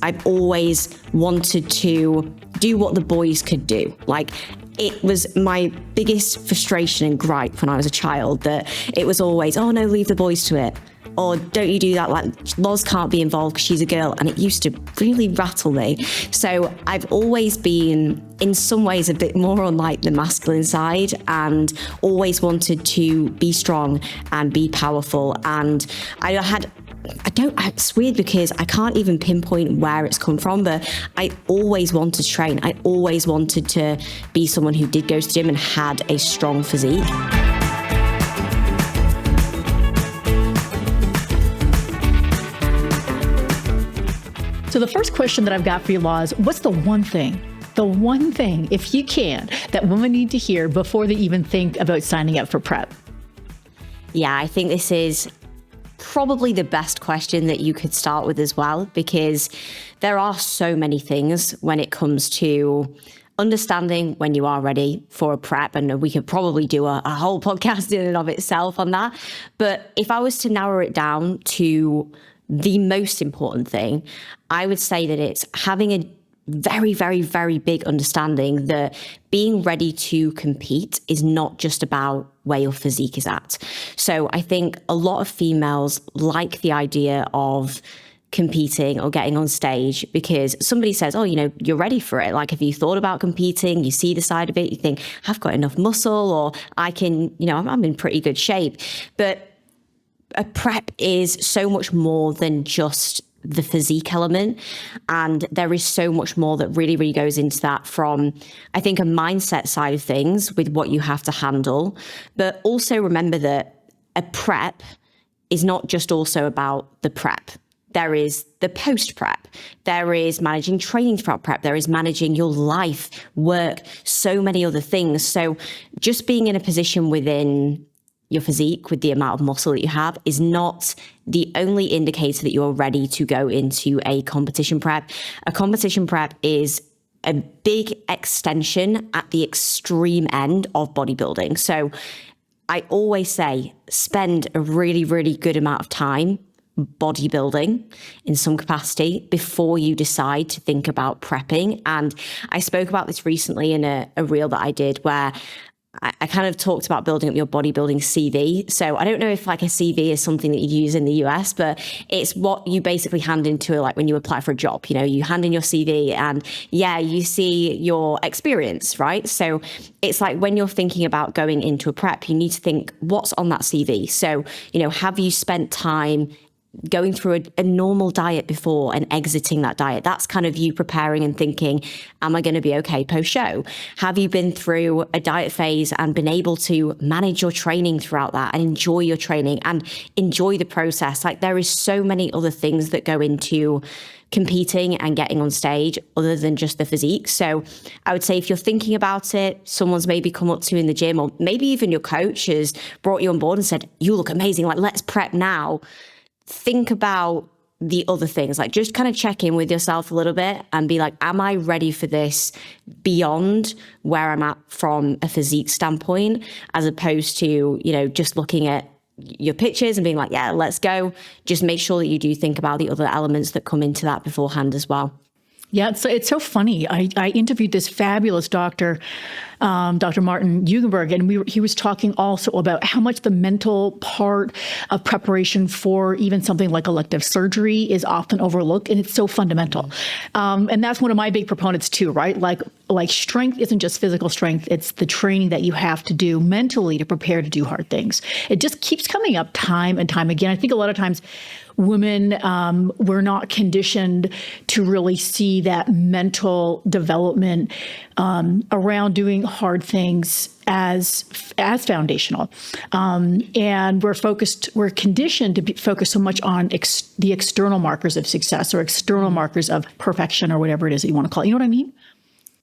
I've always wanted to do what the boys could do. Like, it was my biggest frustration and gripe when I was a child that it was always, oh no, leave the boys to it. Or don't you do that, like Loz can't be involved because she's a girl. And it used to really rattle me. So I've always been in some ways a bit more on like the masculine side and always wanted to be strong and be powerful. And it's weird because I can't even pinpoint where it's come from, but I always wanted to train. I always wanted to be someone who did go to the gym and had a strong physique. So the first question that I've got for you, Loz, what's the one thing, if you can, that women need to hear before they even think about signing up for prep? Yeah, I think this is probably the best question that you could start with as well, because there are so many things when it comes to understanding when you are ready for a prep. And we could probably do a whole podcast in and of itself on that. But if I was to narrow it down to the most important thing, I would say that it's having a very, very, very big understanding that being ready to compete is not just about where your physique is at. So I think a lot of females like the idea of competing or getting on stage because somebody says, oh, you're ready for it. Like, have you thought about competing? You see the side of it, you think, I've got enough muscle, or I can, I'm in pretty good shape. But a prep is so much more than just the physique element. And there is so much more that really, really goes into that from, I think, a mindset side of things with what you have to handle. But also remember that a prep is not just also about the prep. There is the post-prep. There is managing training throughout prep. There is managing your life, work, so many other things. So just being in a position within your physique with the amount of muscle that you have is not the only indicator that you're ready to go into a competition prep. A competition prep is a big extension at the extreme end of bodybuilding. So I always say, spend a really, really good amount of time bodybuilding in some capacity before you decide to think about prepping. And I spoke about this recently in a reel that I did where I kind of talked about building up your bodybuilding CV. So I don't know if like a CV is something that you use in the US, but it's what you basically hand into like when you apply for a job. You hand in your CV and you see your experience, right? So it's like when you're thinking about going into a prep, you need to think what's on that CV. So, have you spent time going through a normal diet before and exiting that diet? That's kind of you preparing and thinking, am I going to be okay post-show? Have you been through a diet phase and been able to manage your training throughout that and enjoy your training and enjoy the process? Like, there is so many other things that go into competing and getting on stage other than just the physique. So I would say if you're thinking about it, someone's maybe come up to you in the gym, or maybe even your coach has brought you on board and said, you look amazing, like let's prep now. Think about the other things, like just kind of check in with yourself a little bit and be like, am I ready for this beyond where I'm at from a physique standpoint, as opposed to, just looking at your pictures and being like, yeah, let's go. Just make sure that you do think about the other elements that come into that beforehand as well. Yeah, it's so funny. I interviewed this fabulous doctor, Dr. Martin Hugenberg, and he was talking also about how much the mental part of preparation for even something like elective surgery is often overlooked, and it's so fundamental. And that's one of my big proponents too, right? Like strength isn't just physical strength; it's the training that you have to do mentally to prepare to do hard things. It just keeps coming up time and time again. I think a lot of times women were not conditioned to really see that mental development around doing hard things as foundational. And we're conditioned to focus so much on the external markers of success or external markers of perfection or whatever it is that you want to call it. You know what I mean?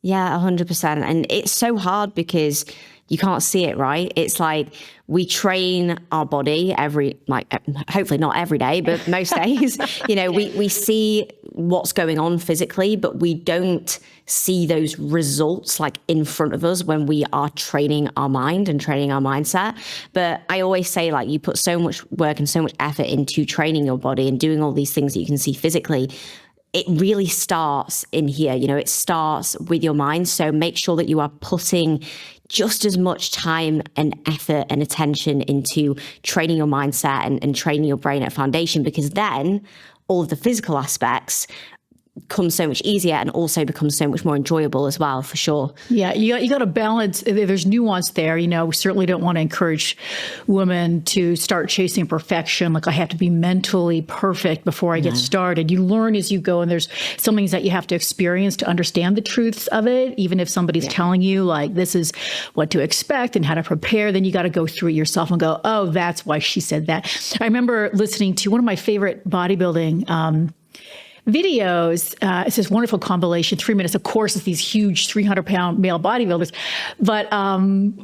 Yeah, 100%. And it's so hard because you can't see it, right? It's like we train our body hopefully not every day, but most days, we see what's going on physically, but we don't see those results like in front of us when we are training our mind and training our mindset. But I always say, like, you put so much work and so much effort into training your body and doing all these things that you can see physically. it really starts in here. It starts with your mind. So make sure that you are putting just as much time and effort and attention into training your mindset and training your brain at foundation, because then all of the physical aspects come so much easier and also becomes so much more enjoyable as well, for sure. Yeah, you got to balance. There's nuance there. We certainly don't want to encourage women to start chasing perfection. Like, I have to be mentally perfect before I get started. You learn as you go, and there's some things that you have to experience to understand the truths of it. Even if somebody's telling you, like, this is what to expect and how to prepare, then you got to go through it yourself and go, oh, that's why she said that. I remember listening to one of my favorite bodybuilding videos. It's this wonderful compilation, 3 minutes. Of course, it's these huge 300-pound male bodybuilders, but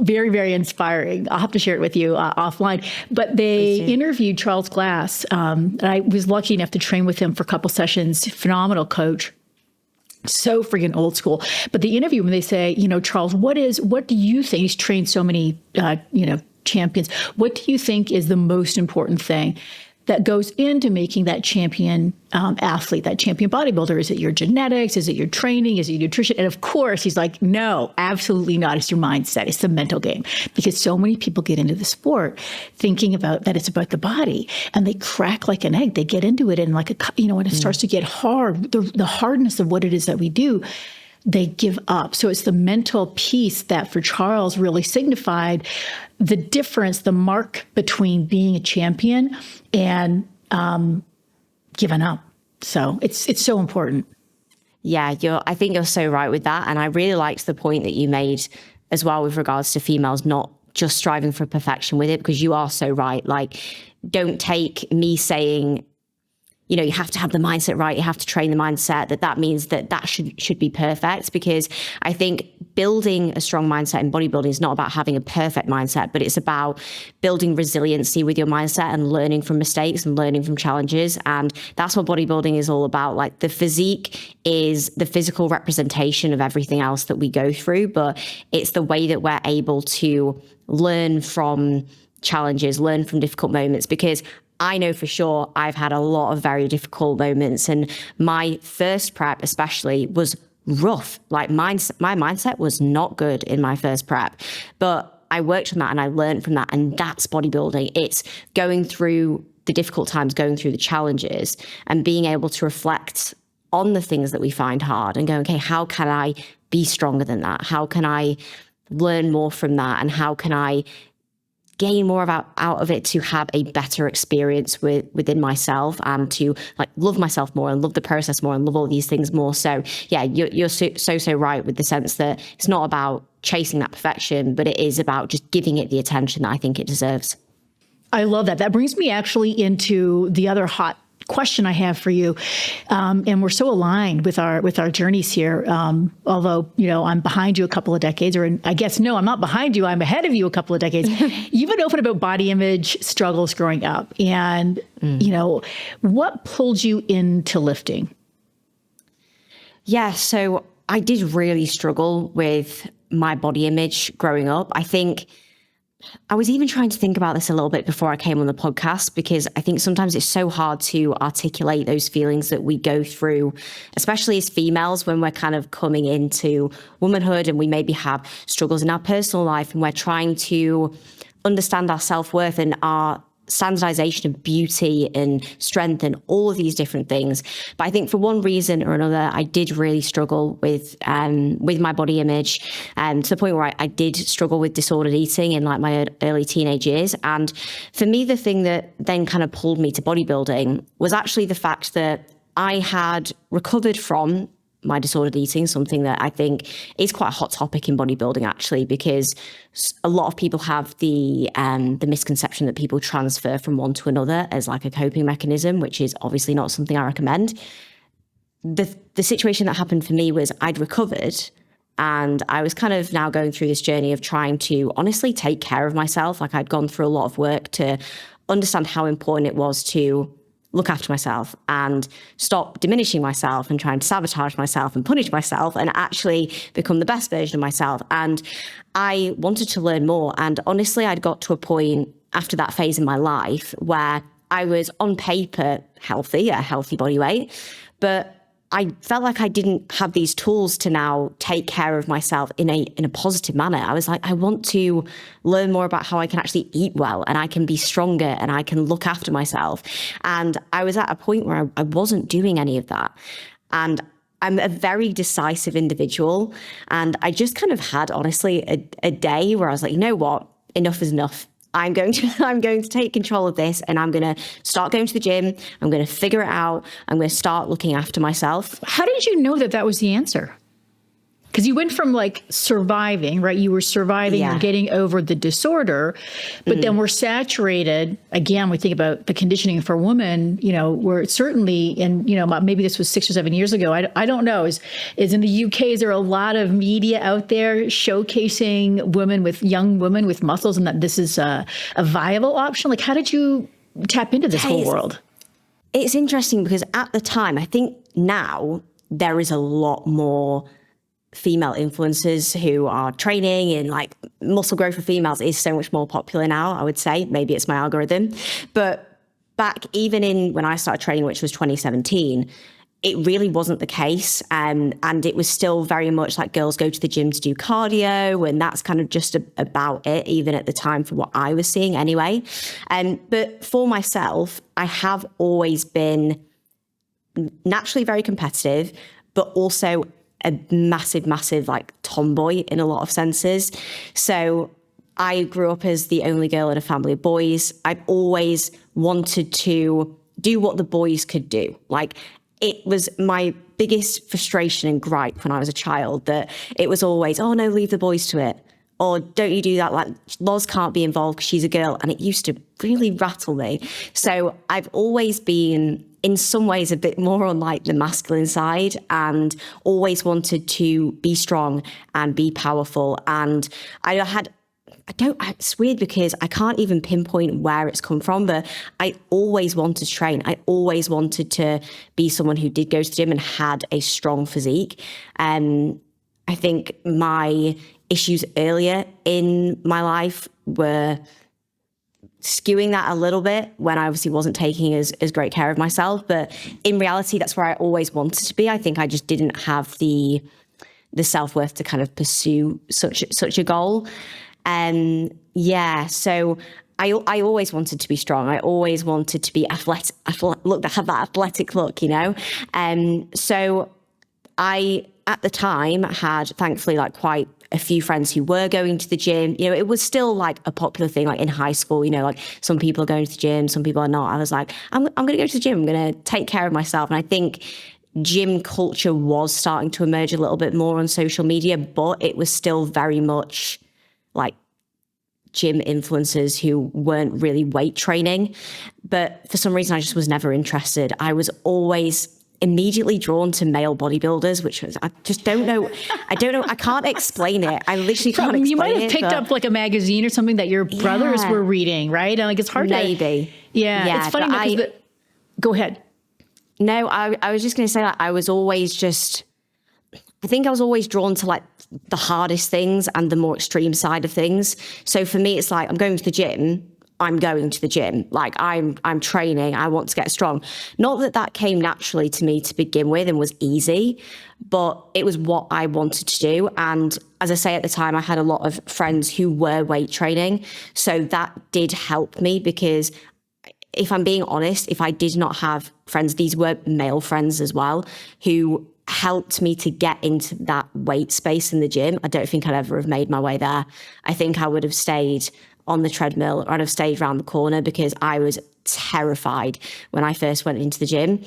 very, very inspiring. I'll have to share it with you offline. But they interviewed Charles Glass. And I was lucky enough to train with him for a couple sessions. Phenomenal coach. So freaking old school. But the interview, when they say, Charles, what do you think? He's trained so many, champions. What do you think is the most important thing that goes into making that champion athlete, that champion bodybuilder? Is it your genetics? Is it your training? Is it your nutrition? And of course, he's like, no, absolutely not. It's your mindset. It's the mental game. Because so many people get into the sport thinking about that it's about the body, and they crack like an egg. They get into it, and when it starts to get hard, the hardness of what it is that we do, they give up. So it's the mental piece that for Charles really signified the difference, the mark between being a champion and giving up. So it's so important. Yeah, I think you're so right with that. And I really liked the point that you made as well with regards to females not just striving for perfection with it, because you are so right. Like, don't take me saying, you have to have the mindset right, you have to train the mindset, that means that should be perfect. Because I think building a strong mindset in bodybuilding is not about having a perfect mindset, but it's about building resiliency with your mindset and learning from mistakes and learning from challenges. And that's what bodybuilding is all about. Like, the physique is the physical representation of everything else that we go through, but it's the way that we're able to learn from challenges, learn from difficult moments. Because I know for sure I've had a lot of very difficult moments, and my first prep especially was rough. Like, my mindset was not good in my first prep, but I worked on that and I learned from that. And that's bodybuilding. It's going through the difficult times, going through the challenges, and being able to reflect on the things that we find hard and go, okay, how can I be stronger than that? How can I learn more from that? And how can I gain more out of it to have a better experience within myself, and to love myself more and love the process more and love all these things more. So yeah, you're so right with the sense that it's not about chasing that perfection, but it is about just giving it the attention that I think it deserves. I love that. That brings me actually into the other hot question I have for you. And we're so aligned with our journeys here. Although, I'm behind you a couple of decades, or I guess, no, I'm not behind you. I'm ahead of you a couple of decades. You've been open about body image struggles growing up. And, what pulled you into lifting? Yeah, so I did really struggle with my body image growing up. I think I was even trying to think about this a little bit before I came on the podcast, because I think sometimes it's so hard to articulate those feelings that we go through, especially as females, when we're kind of coming into womanhood and we maybe have struggles in our personal life and we're trying to understand our self-worth and our standardization of beauty and strength and all of these different things. But I think for one reason or another, I did really struggle with my body image, to the point where I did struggle with disordered eating in my early teenage years. And for me, the thing that then kind of pulled me to bodybuilding was actually the fact that I had recovered from my disordered eating, something that I think is quite a hot topic in bodybuilding, actually, because a lot of people have the misconception that people transfer from one to another as a coping mechanism, which is obviously not something I recommend. The situation that happened for me was I'd recovered, and I was kind of now going through this journey of trying to honestly take care of myself. I'd gone through a lot of work to understand how important it was to look after myself and stop diminishing myself and trying to sabotage myself and punish myself and actually become the best version of myself. And I wanted to learn more. And honestly, I'd got to a point after that phase in my life where I was on paper healthy, a healthy body weight, but I felt like I didn't have these tools to now take care of myself in a positive manner. I was like, I want to learn more about how I can actually eat well and I can be stronger and I can look after myself. And I was at a point where I wasn't doing any of that. And I'm a very decisive individual. And I just kind of had, honestly, a day where I was like, you know what? Enough is enough. I'm going to take control of this and I'm going to start going to the gym. I'm going to figure it out. I'm going to start looking after myself. How did you know that that was the answer? Because you went from like surviving, right? You were surviving or getting over the disorder, but then we're saturated. Again, we think about the conditioning for women, you know, we're certainly, and, you know, maybe this was 6 or 7 years ago. I don't know. Is in the UK, is there a lot of media out there showcasing young women with muscles and that this is a viable option? Like, how did you tap into this whole world? It's interesting because at the time, I think now there is a lot more female influencers who are training, and like muscle growth for females is so much more popular now, I would say. Maybe it's my algorithm. But back even in when I started training, which was 2017, it really wasn't the case. And it was still very much like girls go to the gym to do cardio, and that's kind of just about it, even at the time for what I was seeing anyway. But for myself, I have always been naturally very competitive, but also a massive like tomboy in a lot of senses. So I grew up as the only girl in a family of boys. I've always wanted to do what the boys could do. Like, it was my biggest frustration and gripe when I was a child that it was always, oh no, leave the boys to it. Or don't you do that? Like, Loz can't be involved because she's a girl. And it used to really rattle me. So I've always been, in some ways, a bit more on like the masculine side, and always wanted to be strong and be powerful. And it's weird because I can't even pinpoint where it's come from, but I always wanted to train. I always wanted to be someone who did go to the gym and had a strong physique. I think my issues earlier in my life were skewing that a little bit when I obviously wasn't taking as great care of myself. But in reality, that's where I always wanted to be. I think I just didn't have the self-worth to kind of pursue such a goal. So I always wanted to be strong. I always wanted to be athletic, have that athletic look, you know? So I, at the time, had thankfully like quite a few friends who were going to the gym. You know, it was still like a popular thing, like in high school, you know, like some people are going to the gym, some people are not. I was like, I'm going to go to the gym. I'm going to take care of myself. And I think gym culture was starting to emerge a little bit more on social media, but it was still very much like gym influencers who weren't really weight training. But for some reason, I just was never interested. I was always immediately drawn to male bodybuilders, which was, I just don't know. I can't explain it. I literally can't explain it. You might have picked up like a magazine or something that your brothers were reading, right? And like, it's hard Maybe. It's funny. Go ahead. No, I was just going to say that I was always drawn to like the hardest things and the more extreme side of things. So for me, it's like, I'm going to the gym. Like I'm training. I want to get strong. Not that came naturally to me to begin with and was easy, but it was what I wanted to do. And as I say, at the time, I had a lot of friends who were weight training. So that did help me, because if I'm being honest, if I did not have friends, these were male friends as well, who helped me to get into that weight space in the gym, I don't think I'd ever have made my way there. I think I would have stayed on the treadmill, or I'd have stayed around the corner, because I was terrified when I first went into the gym.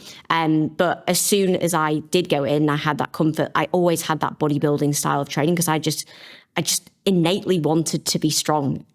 But as soon as I did go in, I had that comfort. I always had that bodybuilding style of training because I just innately wanted to be strong.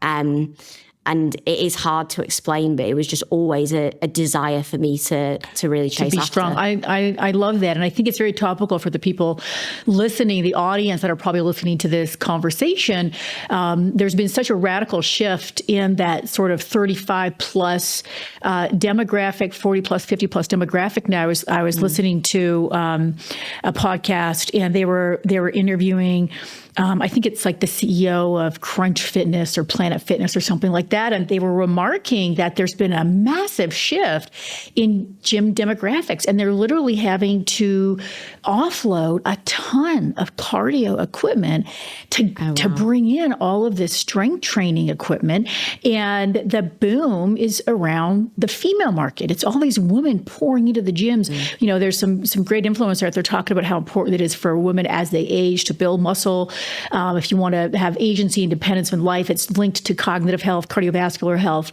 And it is hard to explain, but it was just always a desire for me to really chase to be after. strong. I love that. And I think it's very topical for the people listening, the audience that are probably listening to this conversation. There's been such a radical shift in that sort of 35 plus demographic, 40 plus, 50 plus demographic. Now I was listening to a podcast, and they were interviewing I think it's like the CEO of Crunch Fitness or Planet Fitness or something like like that. And they were remarking that there's been a massive shift in gym demographics, and they're literally having to offload a ton of cardio equipment to bring in all of this strength training equipment. And the boom is around the female market. It's all these women pouring into the gyms. You know, there's some great influencers out there talking about how important it is for women as they age to build muscle. If you want to have agency, independence in life, it's linked to cognitive health, cardiovascular health,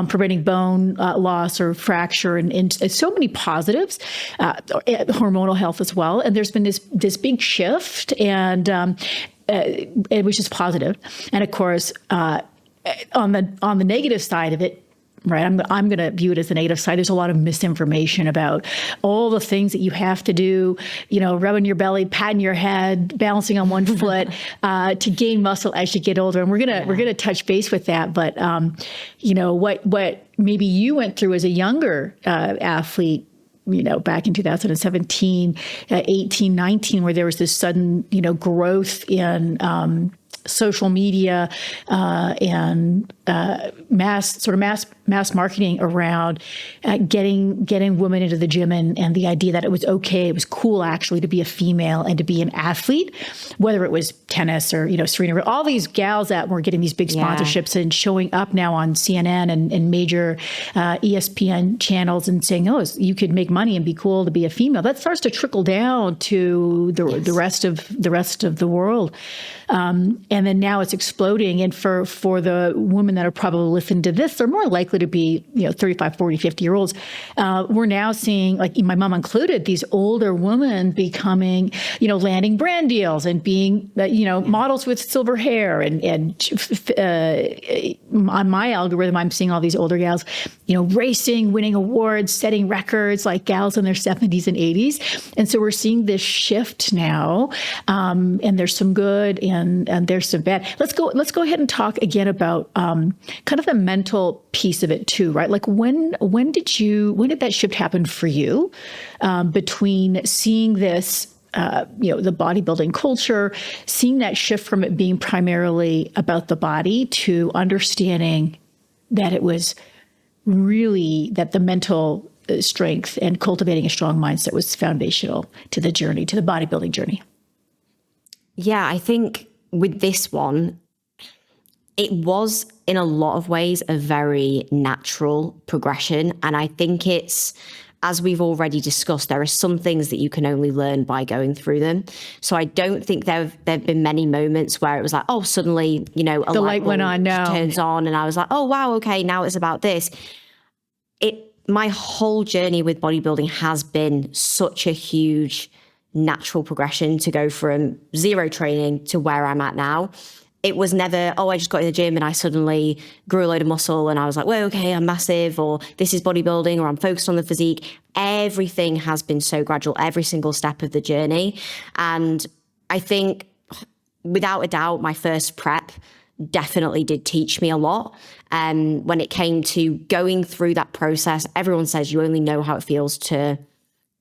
preventing bone loss or fracture, and so many positives, hormonal health as well. And there's been this big shift, and which is positive. And of course, on the negative side of it, right, I'm going to view it as the negative side. There's a lot of misinformation about all the things that you have to do, you know, rubbing your belly, patting your head, balancing on one foot to gain muscle as you get older. And we're gonna touch base with that. But you know, what maybe you went through as a younger athlete, you know, back in 2017, 18, 19, where there was this sudden, you know, growth in social media and mass marketing around getting women into the gym, and the idea that it was okay, it was cool actually to be a female and to be an athlete, whether it was tennis or, you know, Serena, all these gals that were getting these big sponsorships and showing up now on CNN and major ESPN channels and saying, oh, you could make money and be cool to be a female. That starts to trickle down to the rest of the world. And then now it's exploding. And for the women that are probably listening to this, they're more likely to be, you know, 35, 40, 50-year-olds. We're now seeing, like my mom included, these older women becoming, you know, landing brand deals and being, you know, models with silver hair. And on my algorithm, I'm seeing all these older gals, you know, racing, winning awards, setting records, like gals in their 70s and 80s. And so we're seeing this shift now. And there's some good and there's some bad. Let's go ahead and talk again about kind of the mental piece of it too, right? Like when did that shift happen for you between seeing this, you know, the bodybuilding culture, seeing that shift from it being primarily about the body to understanding that it was really that the mental strength and cultivating a strong mindset was foundational to the journey, to the bodybuilding journey? Yeah, I think with this one, it was in a lot of ways a very natural progression. And I think it's, as we've already discussed, there are some things that you can only learn by going through them. So I don't think there've been many moments where it was like, oh, suddenly, you know, the light went on, turns on, and I was like, oh, wow, okay, now it's about this. My whole journey with bodybuilding has been such a huge natural progression to go from zero training to where I'm at now. It was never, oh, I just got in the gym and I suddenly grew a load of muscle and I was like, well, okay, I'm massive, or this is bodybuilding, or I'm focused on the physique. Everything has been so gradual, every single step of the journey. And I think without a doubt, my first prep definitely did teach me a lot. When it came to going through that process, everyone says you only know how it feels to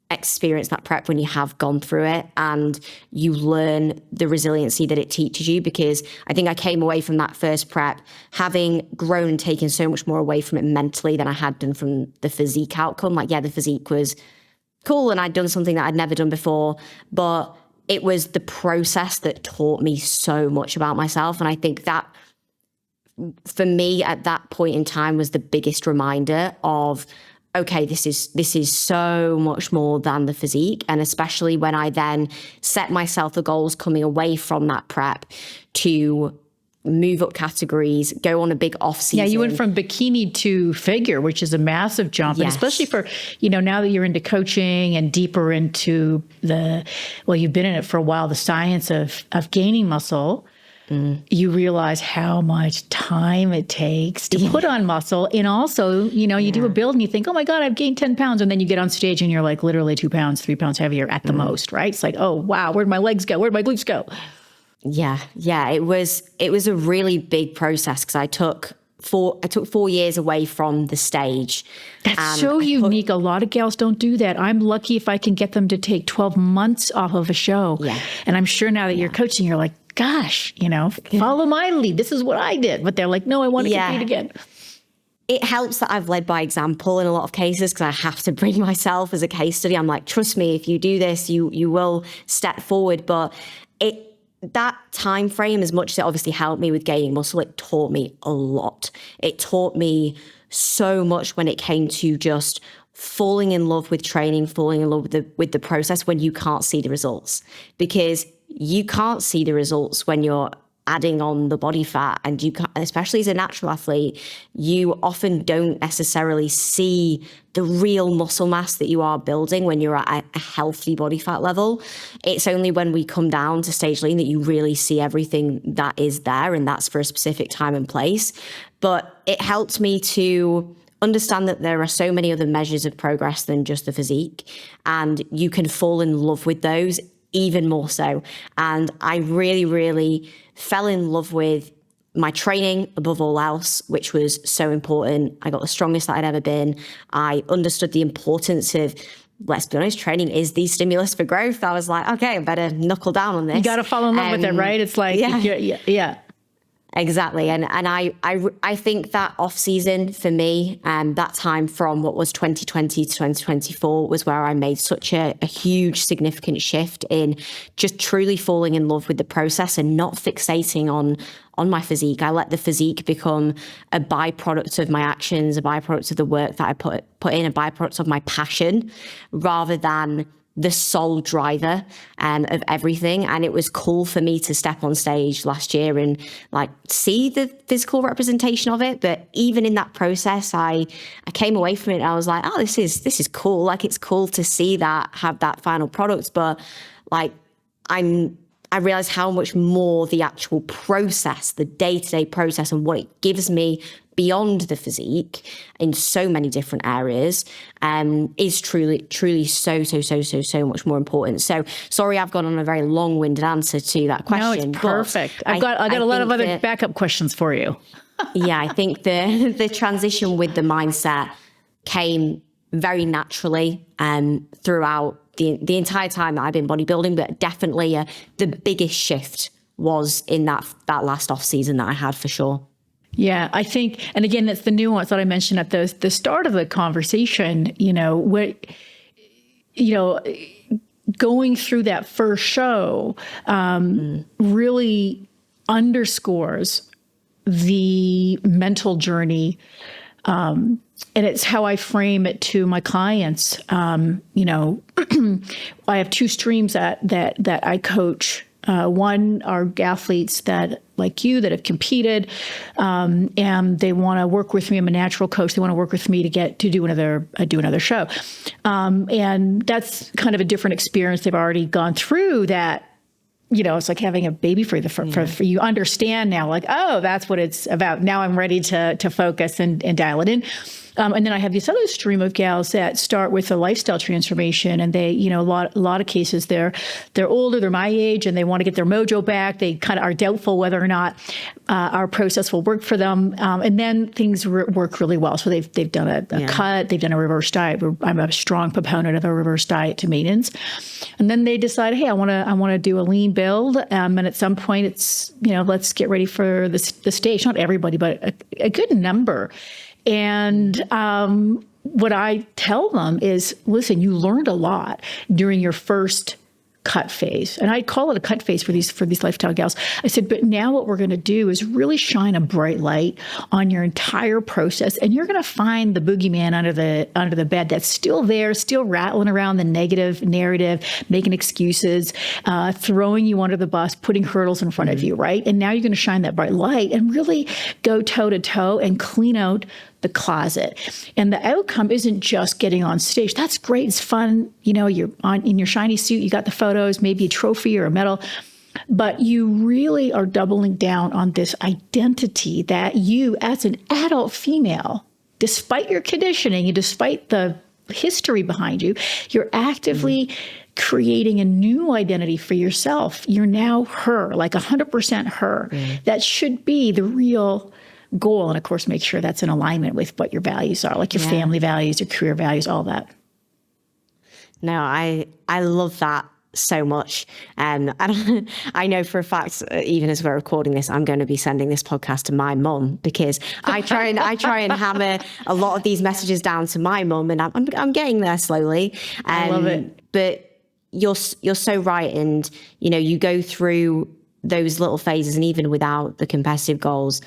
experience that prep when you have gone through it, and you learn the resiliency that it teaches you. Because I think I came away from that first prep having grown and taken so much more away from it mentally than I had done from the physique outcome. Like, yeah, the physique was cool and I'd done something that I'd never done before, but it was the process that taught me so much about myself. And I think that for me at that point in time was the biggest reminder of, okay, this is so much more than the physique. And especially when I then set myself the goals coming away from that prep to move up categories, go on a big off season. Yeah, you went from bikini to figure, which is a massive jump. Yes. And especially for, you know, now that you're into coaching and deeper into you've been in it for a while, the science of gaining muscle. You realize how much time it takes to put on muscle. And also, you know, you do a build and you think, oh my God, I've gained 10 pounds. And then you get on stage and you're like literally 2 pounds, 3 pounds heavier at the most, right? It's like, oh, wow, where'd my legs go? Where'd my glutes go? Yeah. It was a really big process because I took took 4 years away from the stage. That's so unique. A lot of gals don't do that. I'm lucky if I can get them to take 12 months off of a show. Yeah. And I'm sure now that you're coaching, you're like, gosh, follow my lead. This is what I did. But they're like, no, I want to compete again. It helps that I've led by example in a lot of cases, because I have to bring myself as a case study. I'm like, trust me, if you do this, you will step forward. But that time frame, as much as it obviously helped me with gaining muscle, it taught me a lot. It taught me so much when it came to just falling in love with training, falling in love with the process when you can't see the results. Because you can't see the results when you're adding on the body fat, and you can't, especially as a natural athlete, you often don't necessarily see the real muscle mass that you are building when you're at a healthy body fat level. It's only when we come down to stage lean that you really see everything that is there, and that's for a specific time and place. But it helped me to understand that there are so many other measures of progress than just the physique, and you can fall in love with those even more so. And I really, really fell in love with my training above all else, which was so important. I got the strongest that I'd ever been. I understood the importance of, let's be honest, training is the stimulus for growth. I was like, okay, I better knuckle down on this. You got to fall in love with it, right? It's like, yeah. Exactly. And I think that off season for me, that time from what was 2020 to 2024 was where I made such a huge, significant shift in just truly falling in love with the process and not fixating on my physique. I let the physique become a byproduct of my actions, a byproduct of the work that I put in, a byproduct of my passion, rather than the sole driver of everything. And it was cool for me to step on stage last year and like see the physical representation of it. But even in that process, I came away from it and I was like, oh, this is cool. Like, it's cool to see that, have that final product. But like, I realized how much more the actual process, the day-to-day process, and what it gives me beyond the physique in so many different areas is truly so much more important. So sorry, I've gone on a very long-winded answer to that question. No, it's perfect. I got a lot of other backup questions for you. Yeah, I think the transition with the mindset came very naturally throughout the entire time that I've been bodybuilding, but definitely the biggest shift was in that last off season that I had, for sure. Yeah, I think, and again, that's the nuance that I mentioned at the start of the conversation. Going through that first show really underscores the mental journey. And it's how I frame it to my clients. I have two streams that I coach. One are athletes that, like you, that have competed, and they want to work with me. I'm a natural coach. They want to work with me to do another show, and that's kind of a different experience. They've already gone through that. It's like having a baby for you understand now, like, oh, that's what it's about. Now I'm ready to focus and dial it in. And then I have this other stream of gals that start with a lifestyle transformation, and they, a lot of cases they're older, they're my age, and they want to get their mojo back. They kind of are doubtful whether or not our process will work for them. And then things work really well. So they've done a cut, they've done a reverse diet. I'm a strong proponent of a reverse diet to maintenance. And then they decide, hey, I want to do a lean build. And at some point, it's let's get ready for the stage. Not everybody, but a good number. And what I tell them is, listen, you learned a lot during your first cut phase. And I call it a cut phase for these lifestyle gals. I said, but now what we're going to do is really shine a bright light on your entire process. And you're going to find the boogeyman under the bed that's still there, still rattling around the negative narrative, making excuses, throwing you under the bus, putting hurdles in front of you, right? And now you're going to shine that bright light and really go toe to toe and clean out the closet. And the outcome isn't just getting on stage. That's great. It's fun. You're in your shiny suit. You got the photos, maybe a trophy or a medal. But you really are doubling down on this identity that you, as an adult female, despite your conditioning and despite the history behind you, you're actively creating a new identity for yourself. You're now her, like 100% her. That should be the real goal. And of course, make sure that's in alignment with what your values are, like your family values, your career values, all that. No, I love that so much. And I know for a fact, even as we're recording this, I'm going to be sending this podcast to my mum, because I try and hammer a lot of these messages down to my mum, and I'm getting there slowly. I love it. But you're so right. And, you go through those little phases, and even without the competitive goals,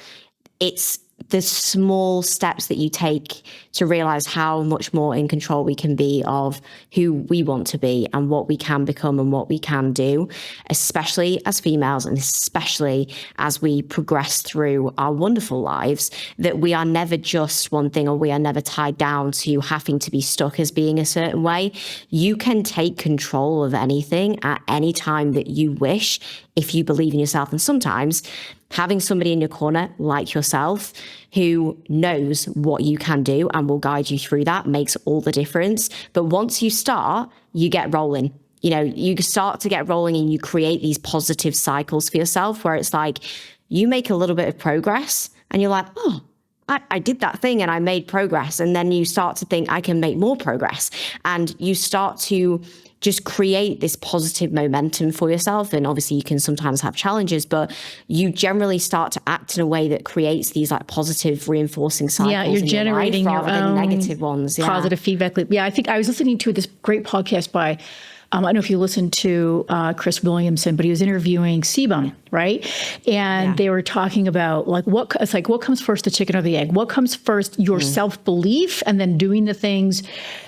it's the small steps that you take to realize how much more in control we can be of who we want to be and what we can become and what we can do, especially as females, and especially as we progress through our wonderful lives, that we are never just one thing, or we are never tied down to having to be stuck as being a certain way. You can take control of anything at any time that you wish, if you believe in yourself. And sometimes having somebody in your corner like yourself who knows what you can do and will guide you through that makes all the difference. But once you start, you get rolling. You start to get rolling, and you create these positive cycles for yourself, where it's like you make a little bit of progress and you're like, oh, I did that thing and I made progress. And then you start to think, I can make more progress. And you start to just create this positive momentum for yourself. And obviously you can sometimes have challenges, but you generally start to act in a way that creates these like positive reinforcing cycles. Yeah, you're generating your own negative ones. Yeah. Positive feedback loop. Yeah, I think I was listening to this great podcast by, I don't know if you listened to Chris Williamson, but he was interviewing Sebum, right? And they were talking about like what comes first, the chicken or the egg? What comes first, your self-belief, and then doing the things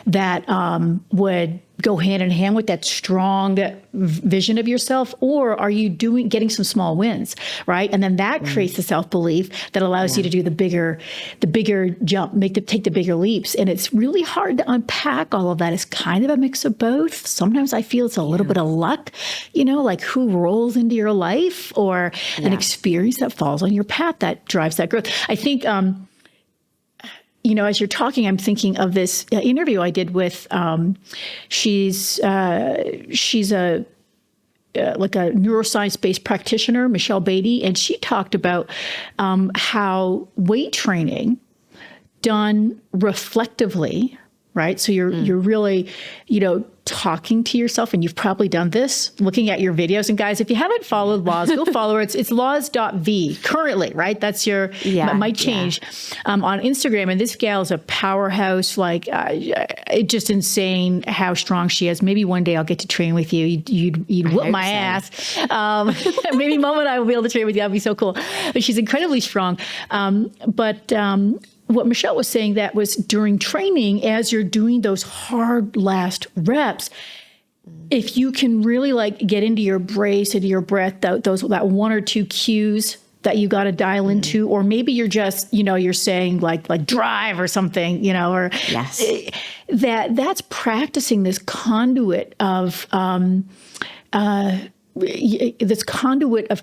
that would go hand in hand with that strong vision of yourself, or are you getting some small wins, right? And then that creates the self-belief that allows you to do the bigger jump, take the bigger leaps. And it's really hard to unpack all of that. It's kind of a mix of both. Sometimes I feel it's a little bit of luck, like who rolls into your life, or an experience that falls on your path that drives that growth. I think, as you're talking, I'm thinking of this interview I did with, she's a neuroscience-based practitioner, Michelle Beatty, and she talked about how weight training done reflectively, right? So you're really, talking to yourself, and you've probably done this, looking at your videos. And guys, if you haven't followed Loz, go follow her. It's Loz.v currently, right? That's your, might change on Instagram. And this gal is a powerhouse, it's just insane how strong she is. Maybe one day I'll get to train with you. You'd whoop my ass. Maybe Mom and I will be able to train with you. That'd be so cool. But she's incredibly strong. What Michelle was saying, that was during training, as you're doing those hard last reps, if you can really get into your brace, into your breath, that one or two cues that you got to dial into, or maybe you're just, you're saying like drive or something, or that's practicing this conduit of,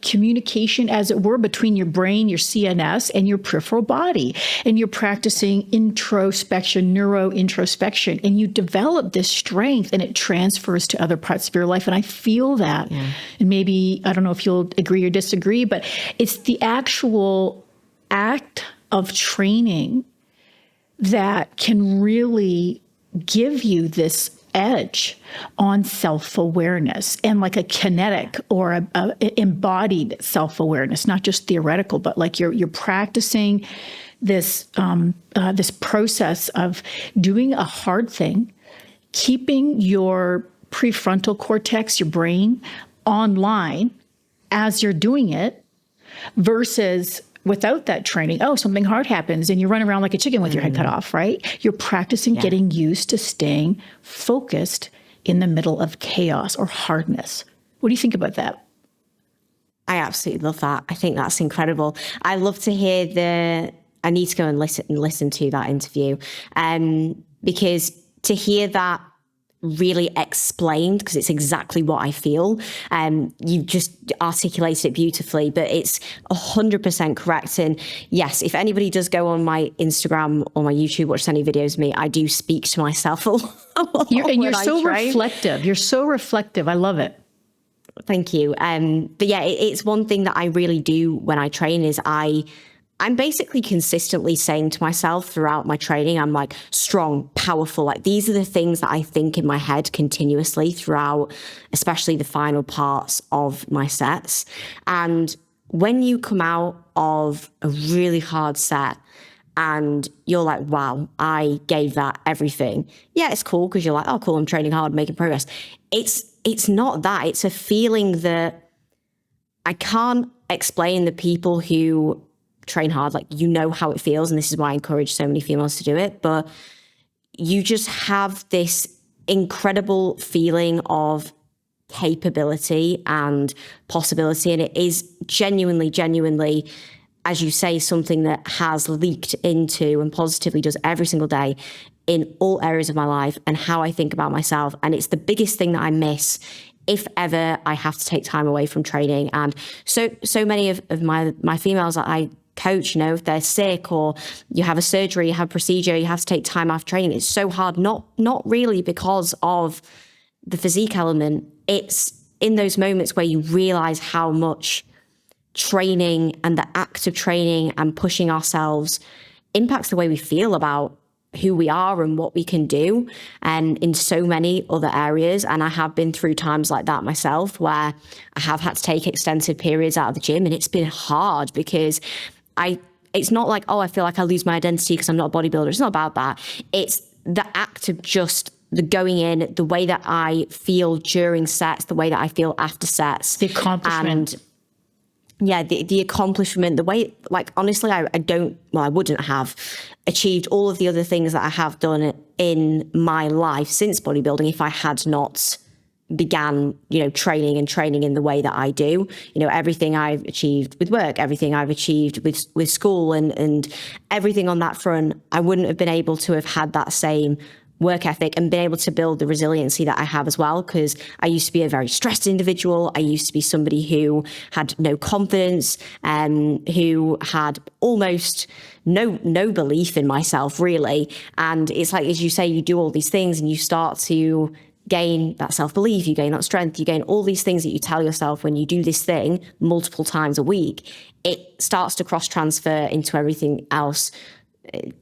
communication, as it were, between your brain, your CNS, and your peripheral body. And you're practicing introspection, neurointrospection, and you develop this strength, and it transfers to other parts of your life. And I feel that. Yeah. And maybe, I don't know if you'll agree or disagree, but it's the actual act of training that can really give you this edge on self-awareness, and like a kinetic or a embodied self-awareness, not just theoretical, but like you're practicing this this process of doing a hard thing, keeping your prefrontal cortex, your brain, online as you're doing it, versus without that training, something hard happens and you run around like a chicken with your head cut off, right? You're practicing getting used to staying focused in the middle of chaos or hardness. What do you think about that? I absolutely love that. I think that's incredible. I love to hear I need to go and listen to that interview, because to hear that really explained, because it's exactly what I feel. You just articulated it beautifully, but it's 100% correct. And yes, if anybody does go on my Instagram or my YouTube, watch any videos of me, I do speak to myself a lot. You're so reflective. You're so reflective. I love it. Thank you. But yeah, it's one thing that I really do when I train is I I'm basically consistently saying to myself throughout my training, I'm like strong, powerful. Like these are the things that I think in my head continuously throughout, especially the final parts of my sets. And when you come out of a really hard set and you're like, wow, I gave that everything. Yeah, it's cool because you're like, oh, cool, I'm training hard, making progress. It's not that. It's a feeling that I can't explain. The people who train hard, like, you know how it feels, and this is why I encourage so many females to do it, but you just have this incredible feeling of capability and possibility, and it is genuinely, as you say, something that has leaked into and positively does every single day in all areas of my life and how I think about myself. And it's the biggest thing that I miss if ever I have to take time away from training. And so many of my females that I coach, you know, if they're sick or you have a surgery, you have a procedure, you have to take time off training. It's so hard, not really because of the physique element. It's in those moments where you realize how much training and the act of training and pushing ourselves impacts the way we feel about who we are and what we can do, and in so many other areas. And I have been through times like that myself where I have had to take extensive periods out of the gym, and it's been hard because it's not like, oh, I feel like I lose my identity because I'm not a bodybuilder. It's not about that. It's the act of just the going in, the way that I feel during sets, the way that I feel after sets. The accomplishment. And yeah, the accomplishment, the way, like, honestly, I wouldn't have achieved all of the other things that I have done in my life since bodybuilding if I had not began, you know, training in the way that I do. You know, everything I've achieved with work, everything I've achieved with school and everything on that front, I wouldn't have been able to have had that same work ethic and been able to build the resiliency that I have as well, because I used to be a very stressed individual. I used to be somebody who had no confidence and who had almost no belief in myself, really. And it's like, as you say, you do all these things and you start to gain that self-belief, you gain that strength, you gain all these things that you tell yourself when you do this thing multiple times a week. It starts to cross-transfer into everything else.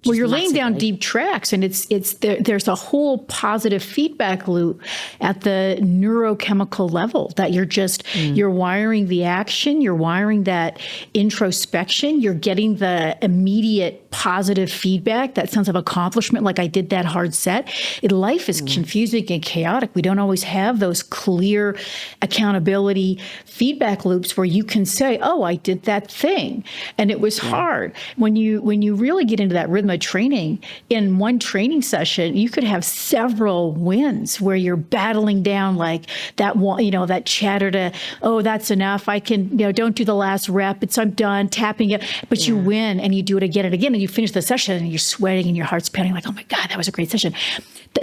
Well, you're laying down deep tracks, and there's a whole positive feedback loop at the neurochemical level that you're wiring the action, you're wiring that introspection, you're getting the immediate positive feedback, that sense of accomplishment, like I did that hard set. Life is confusing and chaotic. We don't always have those clear accountability feedback loops where you can say, oh, I did that thing and it was hard. When you really get into that rhythm of training, in one training session, you could have several wins where you're battling down like that one, you know, that chatter to, oh, that's enough. I can, you know, don't do the last rep. I'm done, tapping it. But you win and you do it again and again, and you finish the session and you're sweating and your heart's pounding like, oh my God, that was a great session.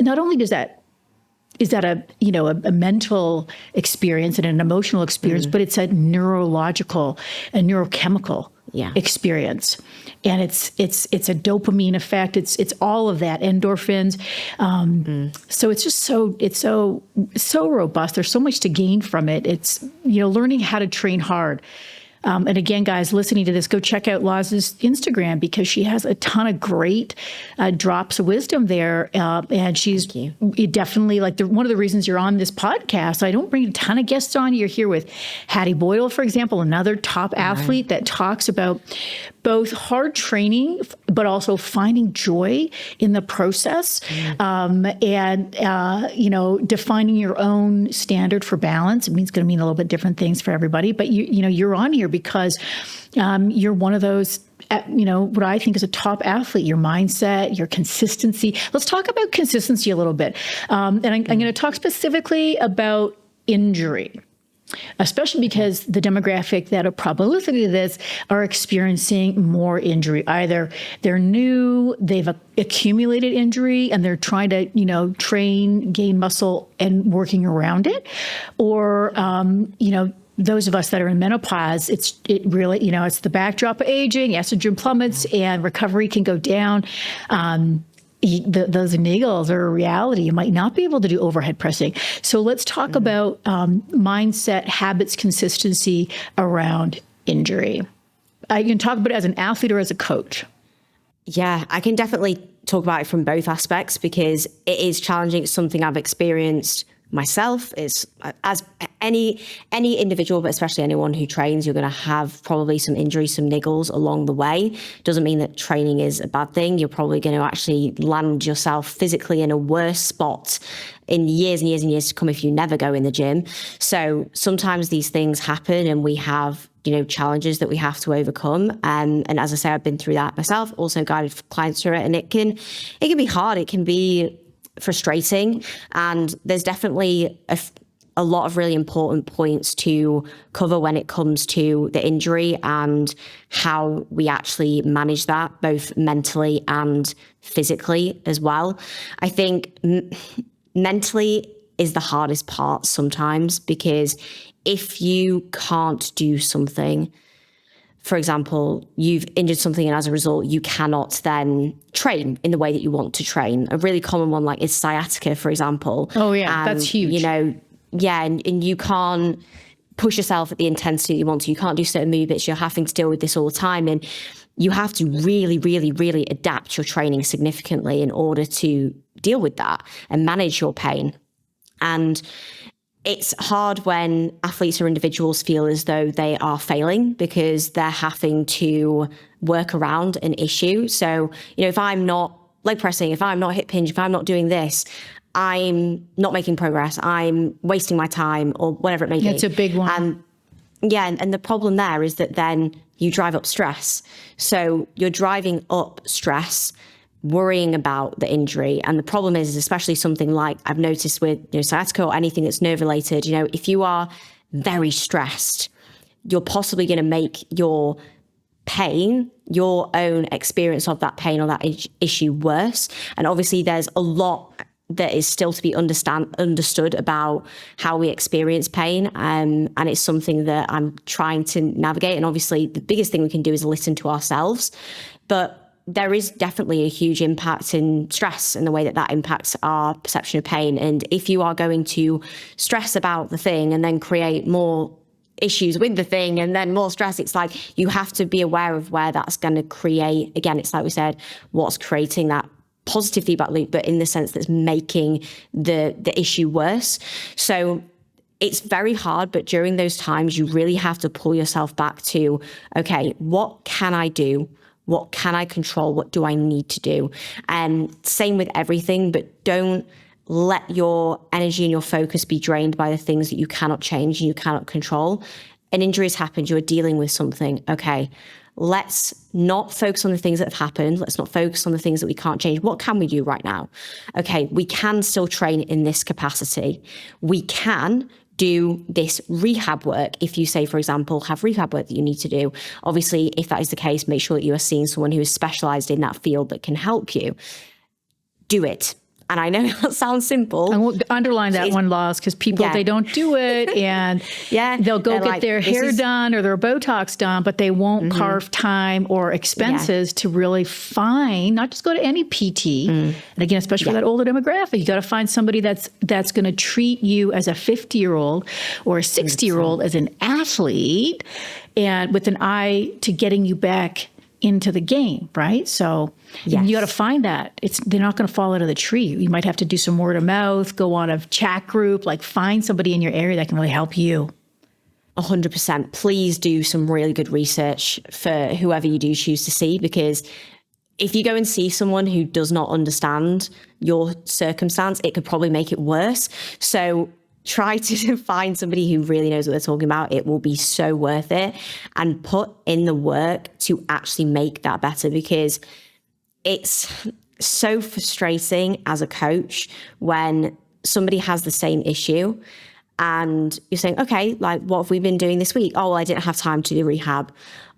Not only is that a mental experience and an emotional experience, but it's a neurological, a neurochemical experience. And it's a dopamine effect. It's all of that, endorphins. So it's just so robust. There's so much to gain from it. It's, you know, learning how to train hard. And again, guys, listening to this, go check out Loz's Instagram, because she has a ton of great drops of wisdom there. And she's definitely like one of the reasons you're on this podcast. I don't bring a ton of guests on. You're here with Hattie Boyle, for example, another top athlete that talks about both hard training, but also finding joy in the process, and defining your own standard for balance. It means going to mean a little bit different things for everybody, but you're on here because you're one of those, what I think is a top athlete, your mindset, your consistency. Let's talk about consistency a little bit. And I'm going to talk specifically about injury, especially because the demographic that are probably listening to this are experiencing more injury. Either they're new, they've accumulated injury, and they're trying to, train, gain muscle and working around it. Or, those of us that are in menopause, it's the backdrop of aging, estrogen plummets, and recovery can go down. Those niggles are a reality. You might not be able to do overhead pressing. So let's talk about mindset, habits, consistency around injury. You can talk about it as an athlete or as a coach. Yeah, I can definitely talk about it from both aspects because it is challenging. It's something I've experienced myself. Is as any individual, but especially anyone who trains, you're going to have probably some injuries, some niggles along the way. Doesn't mean that training is a bad thing. You're probably going to actually land yourself physically in a worse spot in years and years and years to come if you never go in the gym. So sometimes these things happen and we have, challenges that we have to overcome. And as I say, I've been through that myself, also guided clients through it. And it can be hard. It can be frustrating. And there's definitely a lot of really important points to cover when it comes to the injury and how we actually manage that, both mentally and physically as well. I think mentally is the hardest part sometimes because if you can't do something, for example, you've injured something and as a result, you cannot then train in the way that you want to train. A really common one is sciatica, for example. Oh yeah, that's huge. And you can't push yourself at the intensity that you want to. You can't do certain movements. You're having to deal with this all the time. And you have to really, really, really adapt your training significantly in order to deal with that and manage your pain. And it's hard when athletes or individuals feel as though they are failing because they're having to work around an issue. So, if I'm not leg pressing, if I'm not hip hinge, if I'm not doing this, I'm not making progress. I'm wasting my time or whatever it may be. It's a big one. And the problem there is that then you drive up stress. So you're driving up stress, worrying about the injury. And the problem is especially something like I've noticed with sciatica or anything that's nerve related, if you are very stressed, you're possibly going to make your pain, your own experience of that pain or that issue worse. And obviously there's a lot that is still to be understood about how we experience pain. And it's something that I'm trying to navigate. And obviously the biggest thing we can do is listen to ourselves. But there is definitely a huge impact in stress and the way that impacts our perception of pain. And if you are going to stress about the thing and then create more issues with the thing and then more stress, it's like you have to be aware of where that's going to create. Again, it's like we said, what's creating that positive feedback loop, but in the sense that's making the issue worse. So it's very hard, but during those times, you really have to pull yourself back to, okay, what can I do? What can I control? What do I need to do? And same with everything, but don't let your energy and your focus be drained by the things that you cannot change and you cannot control. An injury has happened. You're dealing with something. Okay, let's not focus on the things that have happened. Let's not focus on the things that we can't change. What can we do right now? Okay, we can still train in this capacity. We can do this rehab work. If you say, for example, have rehab work that you need to do, obviously, if that is the case, make sure that you are seeing someone who is specialized in that field that can help you. Do it. And I know that sounds simple. I will underline that one, Loz, because people, they don't do it and they'll go get their hair done or their Botox done, but they won't carve time or expenses to really find, not just go to any PT. And again, especially for that older demographic, you got to find somebody that's going to treat you as a 50-year-old or a 60-year-old as an athlete and with an eye to getting you back into the game, right? So you got to find that. They're not going to fall out of the tree. You might have to do some word of mouth, go on a chat group, find somebody in your area that can really help you. 100%. Please do some really good research for whoever you do choose to see, because if you go and see someone who does not understand your circumstance, it could probably make it worse. So try to find somebody who really knows what they're talking about. It will be so worth it, and put in the work to actually make that better, because it's so frustrating as a coach when somebody has the same issue and you're saying, okay, what have we been doing this week? Oh, well, I didn't have time to do rehab.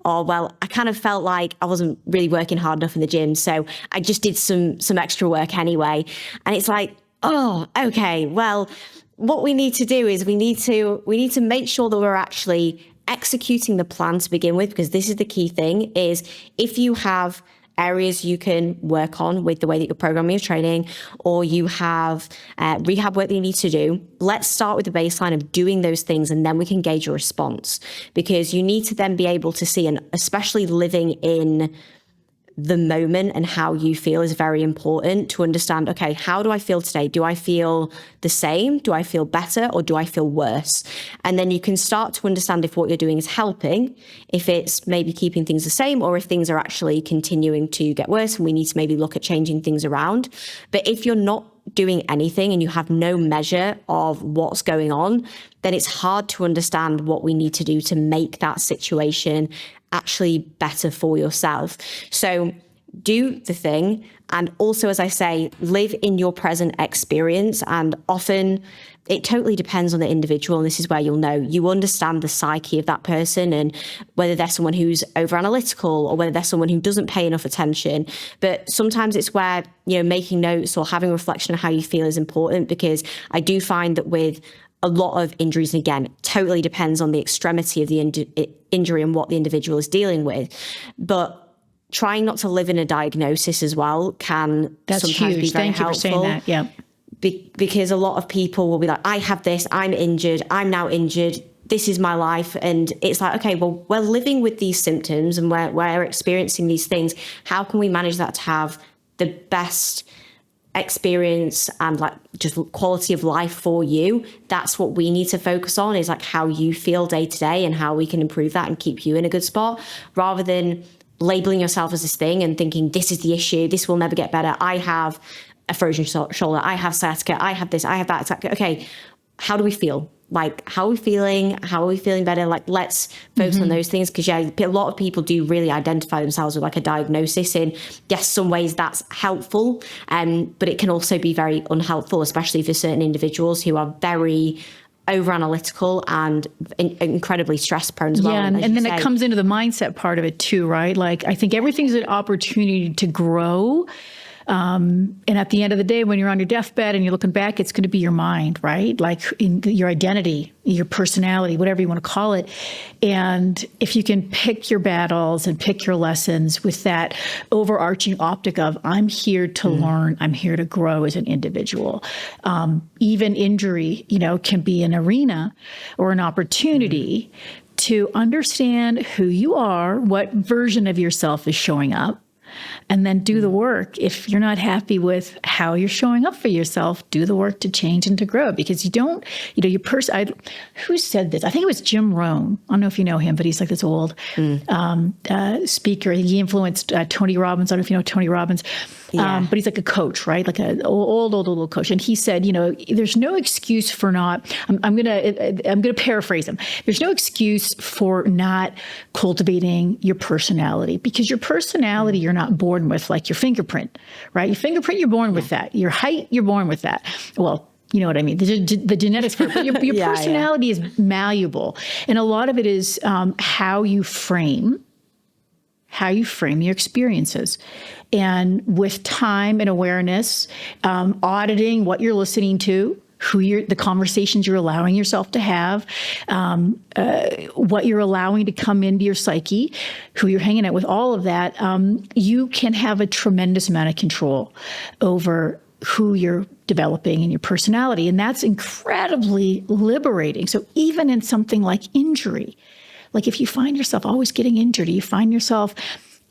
Or, well, I kind of felt like I wasn't really working hard enough in the gym, so I just did some extra work anyway. And it's like, oh, okay, well, what we need to do is we need to make sure that we're actually executing the plan to begin with, because this is the key thing, is if you have areas you can work on with the way that you're programming your training, or you have rehab work that you need to do. Let's start with the baseline of doing those things, and then we can gauge your response, because you need to then be able to see, and especially living in the moment and how you feel is very important to understand, okay, how do I feel today? Do I feel the same? Do I feel better? Or do I feel worse? And then you can start to understand if what you're doing is helping, if it's maybe keeping things the same, or if things are actually continuing to get worse and we need to maybe look at changing things around. But if you're not doing anything and you have no measure of what's going on, then it's hard to understand what we need to do to make that situation actually better for yourself. So do the thing. And also, as I say, live in your present experience. And often it totally depends on the individual. And this is where you'll know. You understand the psyche of that person and whether they're someone who's over analytical or whether they're someone who doesn't pay enough attention. But sometimes it's where, making notes or having reflection on how you feel is important, because I do find that with a lot of injuries, and again, totally depends on the extremity of the injury and what the individual is dealing with. But trying not to live in a diagnosis as well can sometimes be very helpful. Thank you for saying that. Yeah. Because a lot of people will be like, I have this, I'm injured, I'm now injured, this is my life. And it's like, okay, well, we're living with these symptoms and we're experiencing these things. How can we manage that to have the best experience and like just quality of life for you? That's what we need to focus on, is like how you feel day to day and how we can improve that and keep you in a good spot, rather than labeling yourself as this thing and thinking this is the issue, this will never get better. I have a frozen shoulder, I have sciatica, I have this, I have that. It's like, okay, how do we feel? Like, how are we feeling? How are we feeling better? Like, let's focus on those things. Because, a lot of people do really identify themselves with like a diagnosis. In, yes, some ways that's helpful, but it can also be very unhelpful, especially for certain individuals who are very over-analytical and incredibly stress-prone as well. Yeah, and then it comes into the mindset part of it too, right? Like, I think everything's an opportunity to grow. And at the end of the day, when you're on your deathbed and you're looking back, it's going to be your mind, right? Like in your identity, your personality, whatever you want to call it. And if you can pick your battles and pick your lessons with that overarching optic of, I'm here to learn, I'm here to grow as an individual. Even injury, can be an arena or an opportunity to understand who you are, what version of yourself is showing up, and then do the work. If you're not happy with how you're showing up for yourself, do the work to change and to grow, because you don't, your person, who said this? I think it was Jim Rohn. I don't know if you know him, but he's like this old speaker. He influenced Tony Robbins. I don't know if you know Tony Robbins. Yeah. But he's like a coach, right? Like an old coach. And he said, there's no excuse for not, I'm gonna paraphrase him. There's no excuse for not cultivating your personality, because your personality you're not born with, like your fingerprint, right? Your fingerprint, you're born with that. Your height, you're born with that. Well, you know what I mean? The genetics for it. But your personality is malleable. And a lot of it is how you frame your experiences. And with time and awareness, auditing what you're listening to, the conversations you're allowing yourself to have, what you're allowing to come into your psyche, who you're hanging out with, all of that, you can have a tremendous amount of control over who you're developing in your personality. And that's incredibly liberating. So even in something like injury, like if you find yourself always getting injured, you find yourself,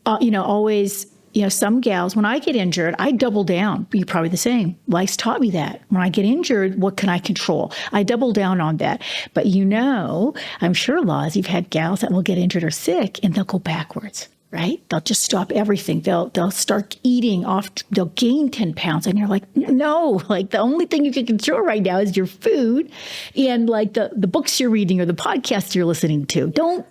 always, some gals, when I get injured, I double down. You're probably the same. Life's taught me that. When I get injured, what can I control? I double down on that. But I'm sure, Loz, you've had gals that will get injured or sick and they'll go backwards, right? They'll just stop everything. They'll start eating off. They'll gain 10 pounds. And you're like, no, like the only thing you can control right now is your food and like the books you're reading or the podcasts you're listening to. Don't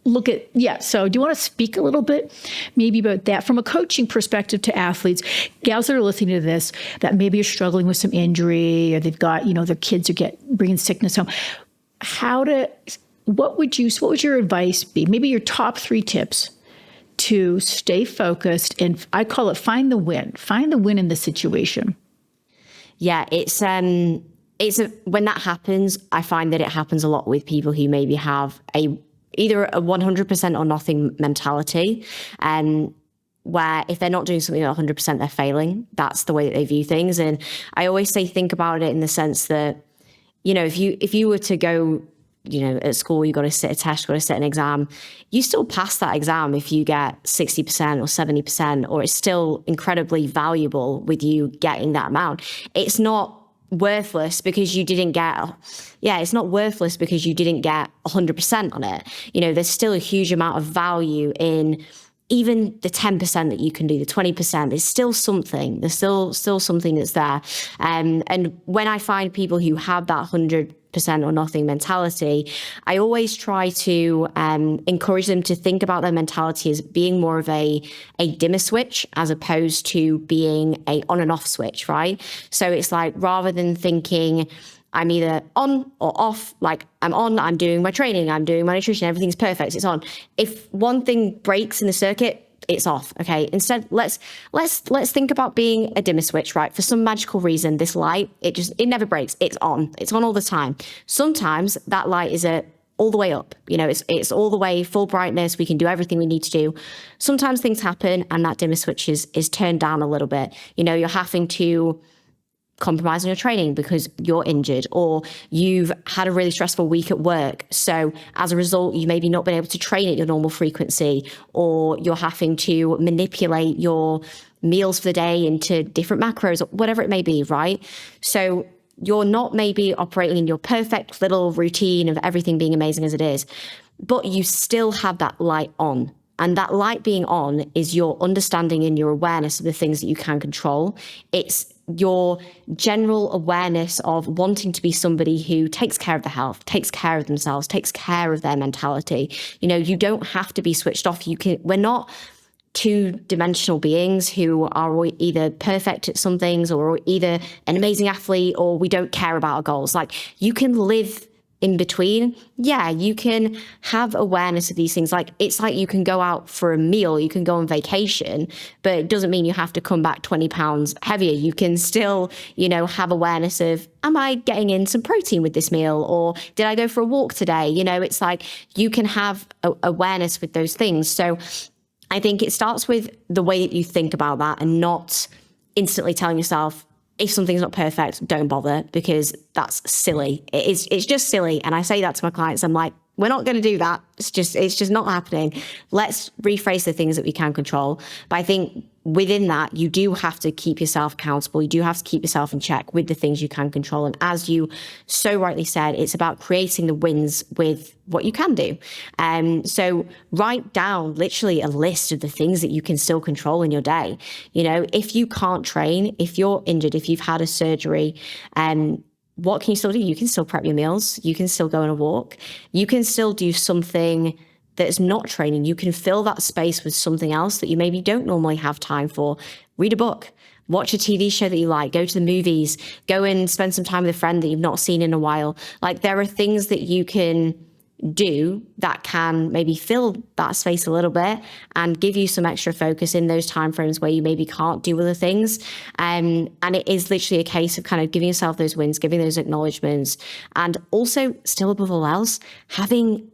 look at, so do you want to speak a little bit maybe about that from a coaching perspective to athletes, gals that are listening to this, that maybe are struggling with some injury or they've got, their kids are bringing sickness home. What would your advice be? Maybe your top 3 tips to stay focused, and I call it find the win in the situation. Yeah, when that happens, I find that it happens a lot with people who maybe have either a 100% or nothing mentality. And where if they're not doing something at 100%, they're failing. That's the way that they view things. And I always say, think about it in the sense that, if you were to go, at school, you got to sit a test, you got to sit an exam, you still pass that exam if you get 60% or 70%, or it's still incredibly valuable with you getting that amount. It's not worthless because you didn't get, it's not worthless because you didn't get 100% on it. There's still a huge amount of value in even the 10% that you can do, the 20%, there's still something. There's still something that's there. And when I find people who have that 100% or nothing mentality, I always try to encourage them to think about their mentality as being more of a dimmer switch as opposed to being a on and off switch, right? So it's like, rather than thinking I'm either on or off, like I'm on, I'm doing my training, I'm doing my nutrition, everything's perfect, it's on. If one thing breaks in the circuit, it's off. Okay. Instead, let's think about being a dimmer switch, right? For some magical reason, this light, it never breaks. It's on all the time. Sometimes that light is all the way up, it's all the way full brightness. We can do everything we need to do. Sometimes things happen and that dimmer switch is turned down a little bit. You're having to compromise on your training because you're injured, or you've had a really stressful week at work. So as a result, you maybe not been able to train at your normal frequency, or you're having to manipulate your meals for the day into different macros, or whatever it may be, right? So you're not maybe operating in your perfect little routine of everything being amazing as it is, but you still have that light on. And that light being on is your understanding and your awareness of the things that you can control. It's your general awareness of wanting to be somebody who takes care of their health, takes care of themselves, takes care of their mentality. You don't have to be switched off. We're not two-dimensional beings who are either perfect at some things or either an amazing athlete, or we don't care about our goals. Like, you can live in between. Yeah, you can have awareness of these things. Like, it's like you can go out for a meal, you can go on vacation, but it doesn't mean you have to come back 20 pounds heavier. You can still, have awareness of, am I getting in some protein with this meal? Or did I go for a walk today? It's like you can have awareness with those things. So I think it starts with the way that you think about that, and not instantly telling yourself, if something's not perfect, don't bother, because that's silly. It's just silly. And I say that to my clients. I'm like, we're not going to do that. It's just not happening. Let's rephrase the things that we can control. But I think within that, you do have to keep yourself accountable. You do have to keep yourself in check with the things you can control. And as you so rightly said, it's about creating the wins with what you can do. So write down literally a list of the things that you can still control in your day. If you can't train, if you're injured, if you've had a surgery, what can you still do? You can still prep your meals. You can still go on a walk. You can still do something that's not training. You can fill that space with something else that you maybe don't normally have time for. Read a book, watch a TV show that you like, go to the movies, go and spend some time with a friend that you've not seen in a while. Like, there are things that you can do that can maybe fill that space a little bit and give you some extra focus in those timeframes where you maybe can't do other things. And it is literally a case of kind of giving yourself those wins, giving those acknowledgements, and also, still above all else, having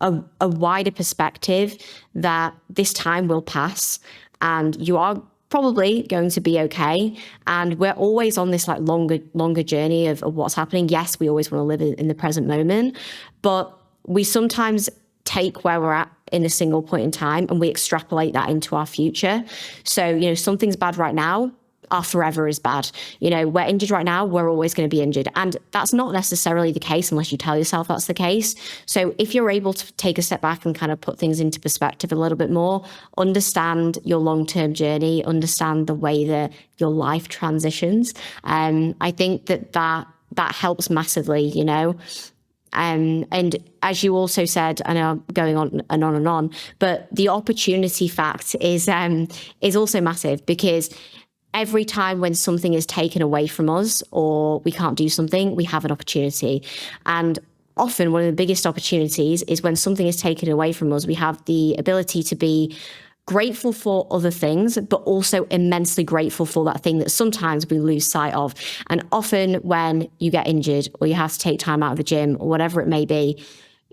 a wider perspective that this time will pass and you are probably going to be okay. And we're always on this like longer journey of what's happening. Yes, we always want to live in the present moment, but we sometimes take where we're at in a single point in time and we extrapolate that into our future. So, something's bad right now, our forever is bad. We're injured right now, we're always going to be injured. And that's not necessarily the case unless you tell yourself that's the case. So if you're able to take a step back and kind of put things into perspective a little bit more, understand your long-term journey, understand the way that your life transitions, I think that helps massively, and as you also said, I know I'm going on and on and on, but the opportunity fact is also massive, because every time when something is taken away from us or we can't do something, we have an opportunity. And often one of the biggest opportunities is when something is taken away from us, we have the ability to be grateful for other things, but also immensely grateful for that thing that sometimes we lose sight of. And often when you get injured or you have to take time out of the gym or whatever it may be,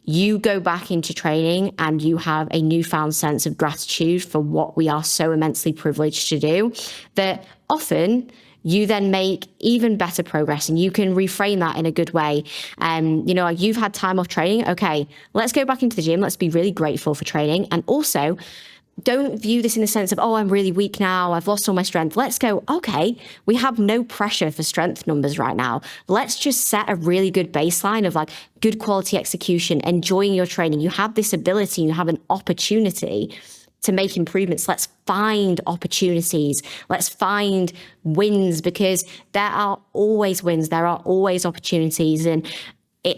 you go back into training and you have a newfound sense of gratitude for what we are so immensely privileged to do, that often you then make even better progress, and you can reframe that in a good way. Like you've had time off training. Okay, let's go back into the gym. Let's be really grateful for training. And also, don't view this in the sense of, oh, I'm really weak now, I've lost all my strength. Let's go, okay, we have no pressure for strength numbers right now. Let's just set a really good baseline of like good quality execution, enjoying your training. You have this ability, you have an opportunity to make improvements. Let's find opportunities. Let's find wins, because there are always wins. There are always opportunities. And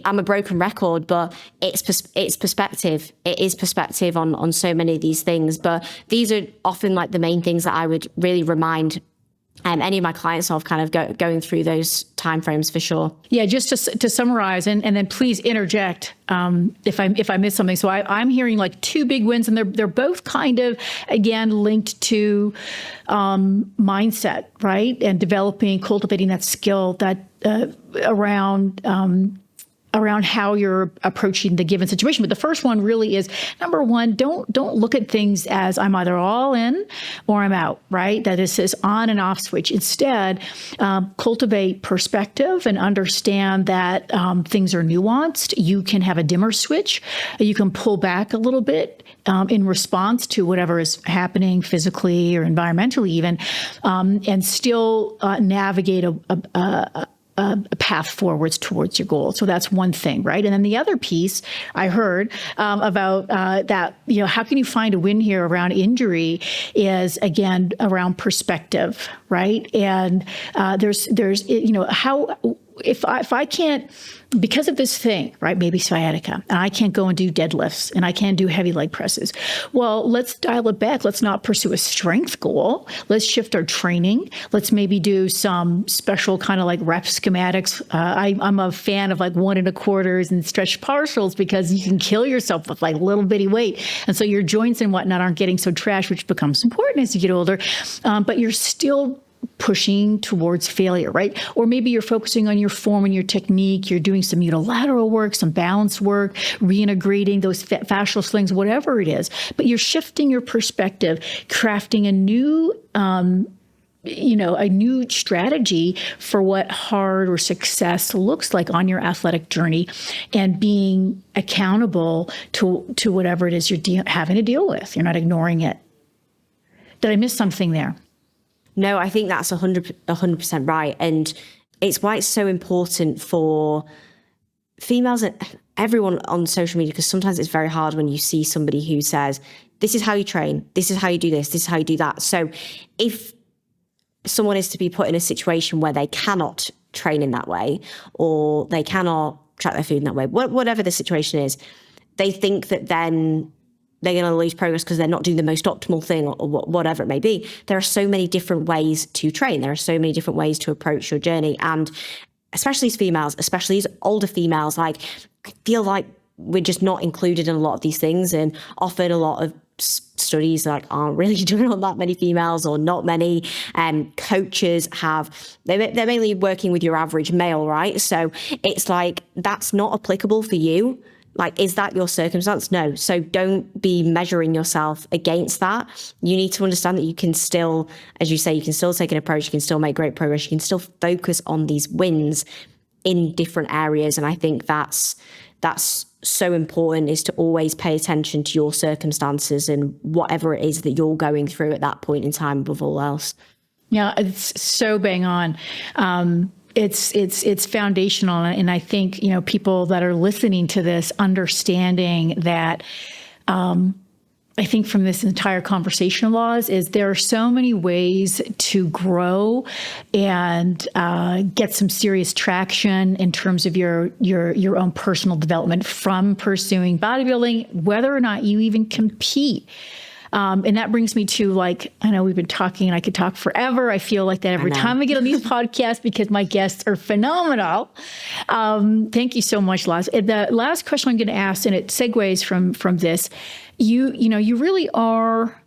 I'm a broken record, but it's perspective. It is perspective on so many of these things. But these are often like the main things that I would really remind any of my clients of, kind of going through those timeframes for sure. Yeah, just to summarize, and then please interject if I miss something. So I'm hearing like two big wins, and they're both kind of, again, linked to mindset, right? And cultivating that skill that around how you're approaching the given situation. But the first one really is, number one, don't look at things as I'm either all in or I'm out, right? That is this on and off switch. Instead, cultivate perspective and understand that things are nuanced. You can have a dimmer switch. You can pull back a little bit in response to whatever is happening physically or environmentally even, and still navigate a path forwards towards your goal. So that's one thing, right? And then the other piece I heard about that, how can you find a win here around injury is, again, around perspective, right? And there's how, if I can't, because of this thing, right, maybe sciatica, and I can't go and do deadlifts and I can't do heavy leg presses. Well, let's dial it back. Let's not pursue a strength goal. Let's shift our training. Let's maybe do some special kind of like rep schematics. I'm a fan of like 1 1/4s and stretch partials, because you can kill yourself with like little bitty weight. And so your joints and whatnot aren't getting so trashed, which becomes important as you get older. But you're still pushing towards failure, right? Or maybe you're focusing on your form and your technique. You're doing some unilateral work, some balance work, reintegrating those fascial slings, whatever it is. But you're shifting your perspective, crafting a new strategy for what hard or success looks like on your athletic journey, and being accountable to whatever it is you're having to deal with. You're not ignoring it. Did I miss something there? No, I think that's 100% right. And it's why it's so important for females and everyone on social media, because sometimes it's very hard when you see somebody who says, this is how you train, this is how you do this is how you do that. So if someone is to be put in a situation where they cannot train in that way, or they cannot track their food in that way, whatever the situation is, they think that then they're going to lose progress because they're not doing the most optimal thing, or whatever it may be. There are so many different ways to train. There are so many different ways to approach your journey. And especially as females, especially as older females, like, I feel like we're just not included in a lot of these things. And often a lot of studies like aren't really doing on that many females, or not many. Coaches they're mainly working with your average male, right? So it's like, that's not applicable for you. Like, is that your circumstance? No. So don't be measuring yourself against that. You need to understand that you can still, as you say, you can still take an approach, you can still make great progress, you can still focus on these wins in different areas. And I think that's so important, is to always pay attention to your circumstances and whatever it is that you're going through at that point in time above all else. Yeah, it's so bang on. It's foundational. And I think, people that are listening to this, understanding that, I think from this entire conversation, Loz, is there are so many ways to grow and get some serious traction in terms of your own personal development, from pursuing bodybuilding, whether or not you even compete. And that brings me to, like, I know we've been talking and I could talk forever. I feel like that every time I get on these podcasts, because my guests are phenomenal. Thank you so much, Loz. The last question I'm going to ask, and it segues from this, you really are,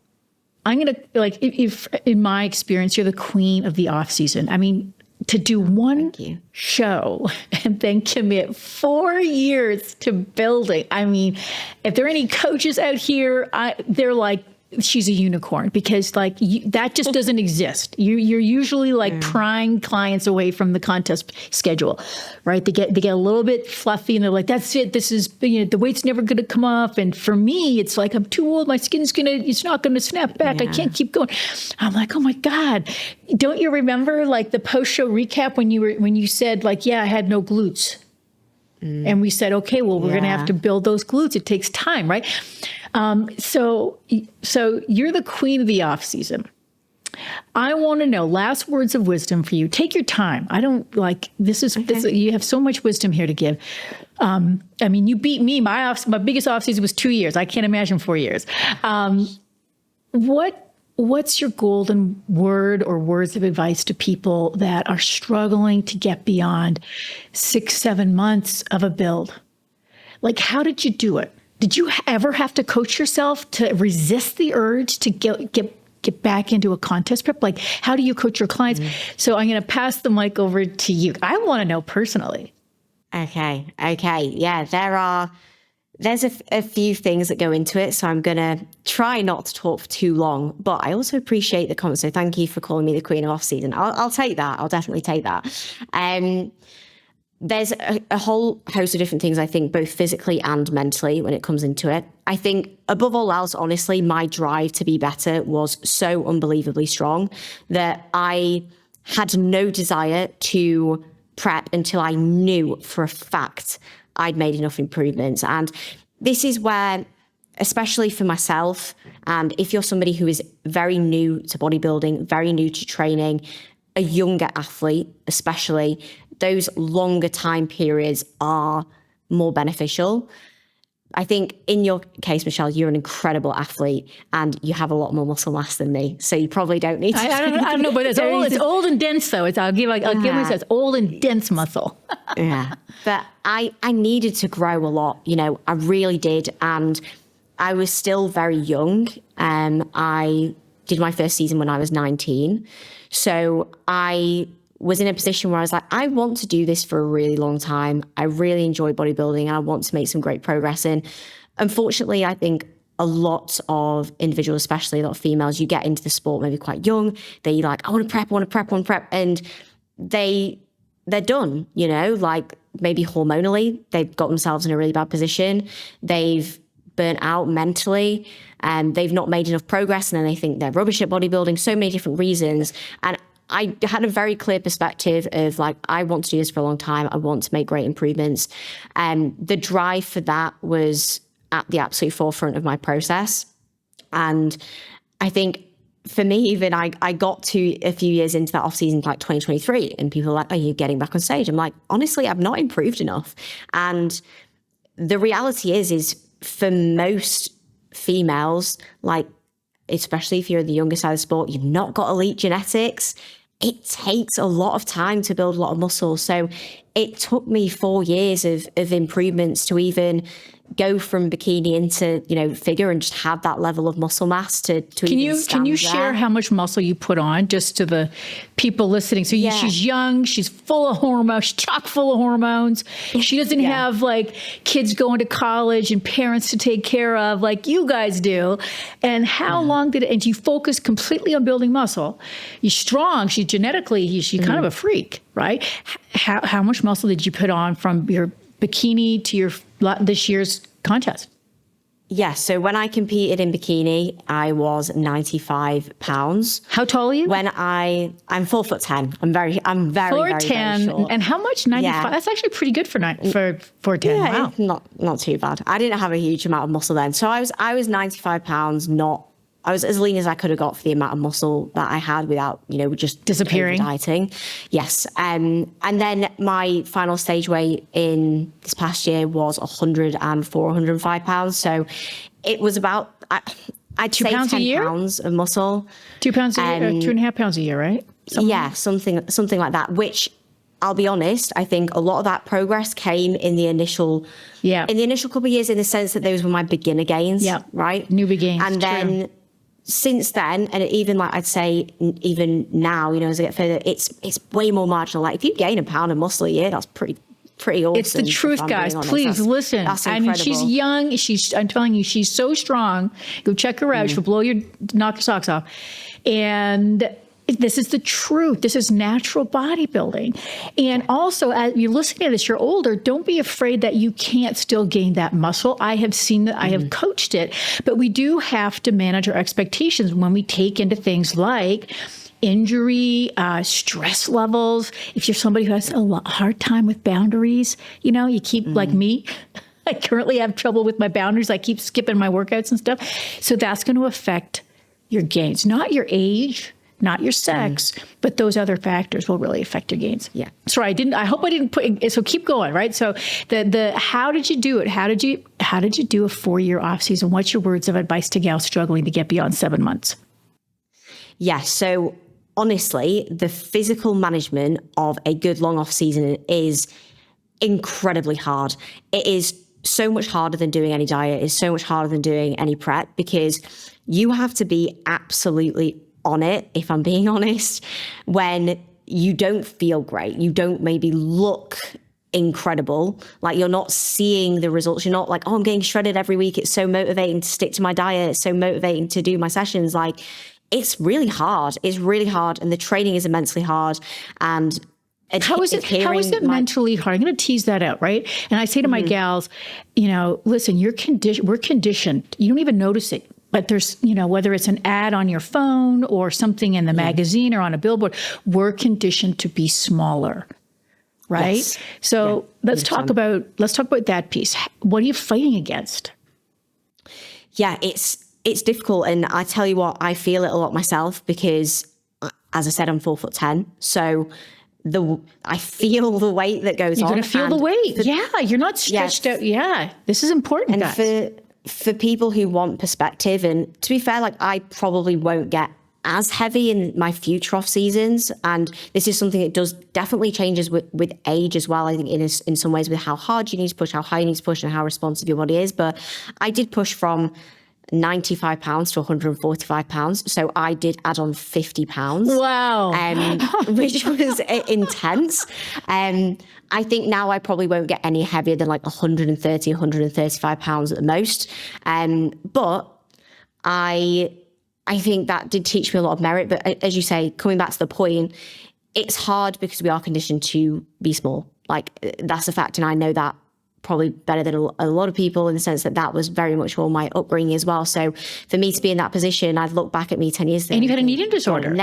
I'm going to, like, if in my experience, you're the queen of the off season. I mean, to do one show and then commit 4 years to building. I mean, if there are any coaches out here, they're like, she's a unicorn, because that just doesn't exist. You're usually prying clients away from the contest schedule, right? They get a little bit fluffy and they're like, that's it. This is, the weight's never going to come off. And for me, it's like, I'm too old. My skin's it's not going to snap back. I can't keep going. I'm like, oh my God. Don't you remember the post-show recap when you said I had no glutes? And we said, okay, well, we're going to have to build those glutes. It takes time, right? So you're the queen of the off season. I want to know last words of wisdom for you. Take your time. I don't this. You have so much wisdom here to give. I mean, you beat me. My biggest off season was 2 years. I can't imagine 4 years. What's your golden word or words of advice to people that are struggling to get beyond 6-7 months of a build? How did you do it? Did you ever have to coach yourself to resist the urge to get back into a contest prep? How do you coach your clients? So I'm going to pass the mic over to you. I want to know personally. Okay. Yeah, there's a few things that go into it, so I'm going to try not to talk for too long, but I also appreciate the comments, so thank you for calling me the queen of off-season. I'll take that. I'll definitely take that. There's a whole host of different things, I think, both physically and mentally when it comes into it. I think above all else, honestly, my drive to be better was so unbelievably strong that I had no desire to prep until I knew for a fact I'd made enough improvements. And this is where, especially for myself, and if you're somebody who is very new to bodybuilding, very new to training, a younger athlete especially, those longer time periods are more beneficial. I think in your case, Michelle, you're an incredible athlete and you have a lot more muscle mass than me. So you probably don't need to. I don't know, but it's old and dense though. I'll give myself it's old and dense muscle. Yeah. But I needed to grow a lot, I really did. And I was still very young. I did my first season when I was 19. So I was in a position where I was like, I want to do this for a really long time. I really enjoy bodybuilding and I want to make some great progress in. Unfortunately, I think a lot of individuals, especially a lot of females, you get into the sport maybe quite young. They're like, I want to prep. And they're done, maybe hormonally, they've got themselves in a really bad position. They've burnt out mentally and they've not made enough progress. And then they think they're rubbish at bodybuilding, so many different reasons. And I had a very clear perspective of I want to do this for a long time. I want to make great improvements. And the drive for that was at the absolute forefront of my process. And I think for me, even I got to a few years into that off season, 2023, and people are like, are you getting back on stage? I'm like, honestly, I've not improved enough. And the reality is for most females, especially if you're the younger side of the sport, you've not got elite genetics. It takes a lot of time to build a lot of muscle. So it took me 4 years of improvements to even go from bikini into, figure and just have that level of muscle mass to Can you share how much muscle you put on just to the people listening? So she's young, she's full of hormones, she's chock full of hormones. She doesn't have kids going to college and parents to take care of like you guys do. And how long and you focus completely on building muscle. You're strong, she's genetically, she's kind of a freak, right? How much muscle did you put on from your bikini to this year's contest? Yes. So when I competed in bikini, I was 95 pounds. How tall are you? I'm 4'10". I'm very 4'10". short. And how much? 95? Yeah. That's actually pretty good for 4'10". Yeah, wow. Not too bad. I didn't have a huge amount of muscle then. So I was 95 pounds, I was as lean as I could have got for the amount of muscle that I had without, just disappearing. Dieting. Yes. And then my final stage weight in this past year was 104, 105 pounds. So it was about, I'd say 10 pounds of muscle. 2 pounds a year, 2.5 pounds a year, right? Something like that, which I'll be honest, I think a lot of that progress came in the initial couple of years in the sense that those were my beginner gains, right? Newbie gains. And then since then, and even like I'd say even now, as I get further, it's way more marginal. Like if you gain a pound of muscle a year, that's pretty awesome. It's the truth, guys. Please listen. I mean, she's young. I'm telling you, she's so strong. Go check her out. She'll knock your socks off. And this is the truth. This is natural bodybuilding. And also, as you're listening to this, you're older, don't be afraid that you can't still gain that muscle. I have seen that. I have coached it. But we do have to manage our expectations when we take into things like injury, stress levels. If you're somebody who has a hard time with boundaries, you keep like me. I currently have trouble with my boundaries. I keep skipping my workouts and stuff. So that's going to affect your gains, not your age, not your sex, but those other factors will really affect your gains. Yeah. Sorry, I hope I didn't put, so keep going, right? So how did you do it? How did you do a 4-year off season? What's your words of advice to gals struggling to get beyond 7 months? Yeah. So honestly, the physical management of a good long off season is incredibly hard. It is so much harder than doing any diet. It's so much harder than doing any prep because you have to be absolutely on it, if I'm being honest, when you don't feel great, you don't maybe look incredible, like you're not seeing the results, you're not like, oh, I'm getting shredded every week, it's so motivating to stick to my diet, it's so motivating to do my sessions. Like it's really hard, and the training is immensely hard. And how is it mentally hard? I'm going to tease that out, right? And I say to my gals, listen, we're conditioned, you don't even notice it. But there's, whether it's an ad on your phone or something in the magazine or on a billboard, we're conditioned to be smaller, right? Yes. So let's talk about that piece. What are you fighting against? Yeah, it's difficult, and I tell you what, I feel it a lot myself because, as I said, I'm 4'10", so I feel the weight that goes on. You're going to feel the weight. You're not stretched out. Yeah, this is important, and guys. For people who want perspective, and to be fair, like I probably won't get as heavy in my future off seasons, and this is something that does definitely changes with age as well. I think in some ways with how hard you need to push, how high you need to push, and how responsive your body is. But I did push from 95 pounds to 145 pounds. So I did add on 50 pounds. Wow. Which was intense. I think now I probably won't get any heavier than like 130, 135 pounds at the most. But I think that did teach me a lot of merit. But as you say, coming back to the point, it's hard because we are conditioned to be small. Like that's a fact. And I know that probably better than a lot of people in the sense that was very much all my upbringing as well. So for me to be in that position, I'd look back at me 10 years ago. And you had an eating disorder.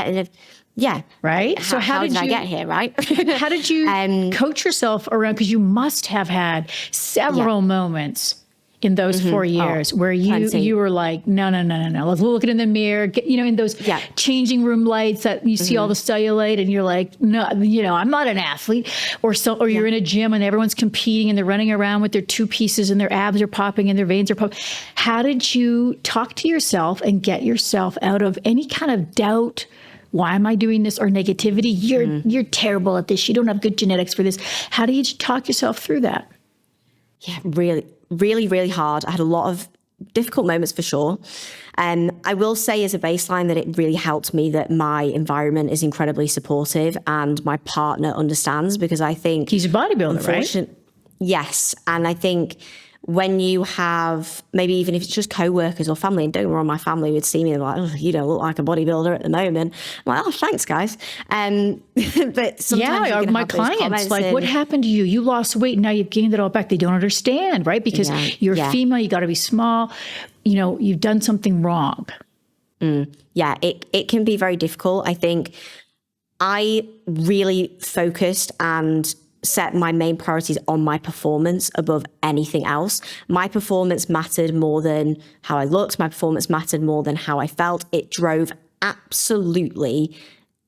Yeah. Right? So how did I get here, right? How did you coach yourself around? Because you must have had several moments in those 4 years where you were like, no, let's look it in the mirror, in those changing room lights that you see all the cellulite and you're like, no, I'm not an athlete, or you're in a gym and everyone's competing and they're running around with their 2 pieces and their abs are popping and their veins are popping. How did you talk to yourself and get yourself out of any kind of doubt? Why am I doing this? Or negativity? You're terrible at this. You don't have good genetics for this. How do you talk yourself through that? Yeah, really, really, really hard. I had a lot of difficult moments for sure. I will say as a baseline that it really helped me that my environment is incredibly supportive and my partner understands, because I think he's a bodybuilder, right? Yes. And I think when you have, maybe even if it's just co-workers or family, and don't get me wrong, my family would see me and like, oh, you don't look like a bodybuilder at the moment. I'm like, oh, thanks, guys. But sometimes my clients, like, what happened to you? You lost weight, now you've gained it all back. They don't understand, right? Because you're female, you got to be small. You've done something wrong. Yeah, it can be very difficult. I think I really focused and set my main priorities on my performance above anything else. My performance mattered more than how I looked. My performance mattered more than how I felt. It drove absolutely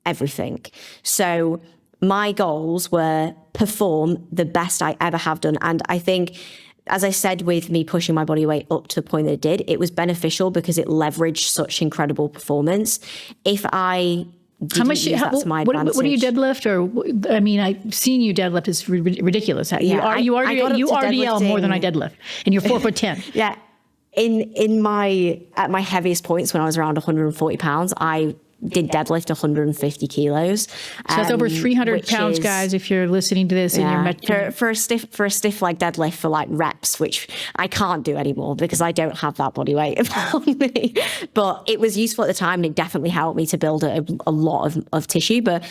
everything. So my goals were perform the best I ever have done. And I think, as I said, with me pushing my body weight up to the point that it did, it was beneficial because it leveraged such incredible performance. If I how much? What do you deadlift? Or I mean, I've seen you deadlift. It's ridiculous. You RDL more than I deadlift, and you're 4'10". Yeah, at my heaviest points when I was around 140 pounds, I did deadlift 150 kilos. So that's over 300 pounds, guys, if you're listening to this. For a stiff like deadlift for like reps, which I can't do anymore because I don't have that body weight on me. But it was useful at the time, and it definitely helped me to build a lot of tissue. But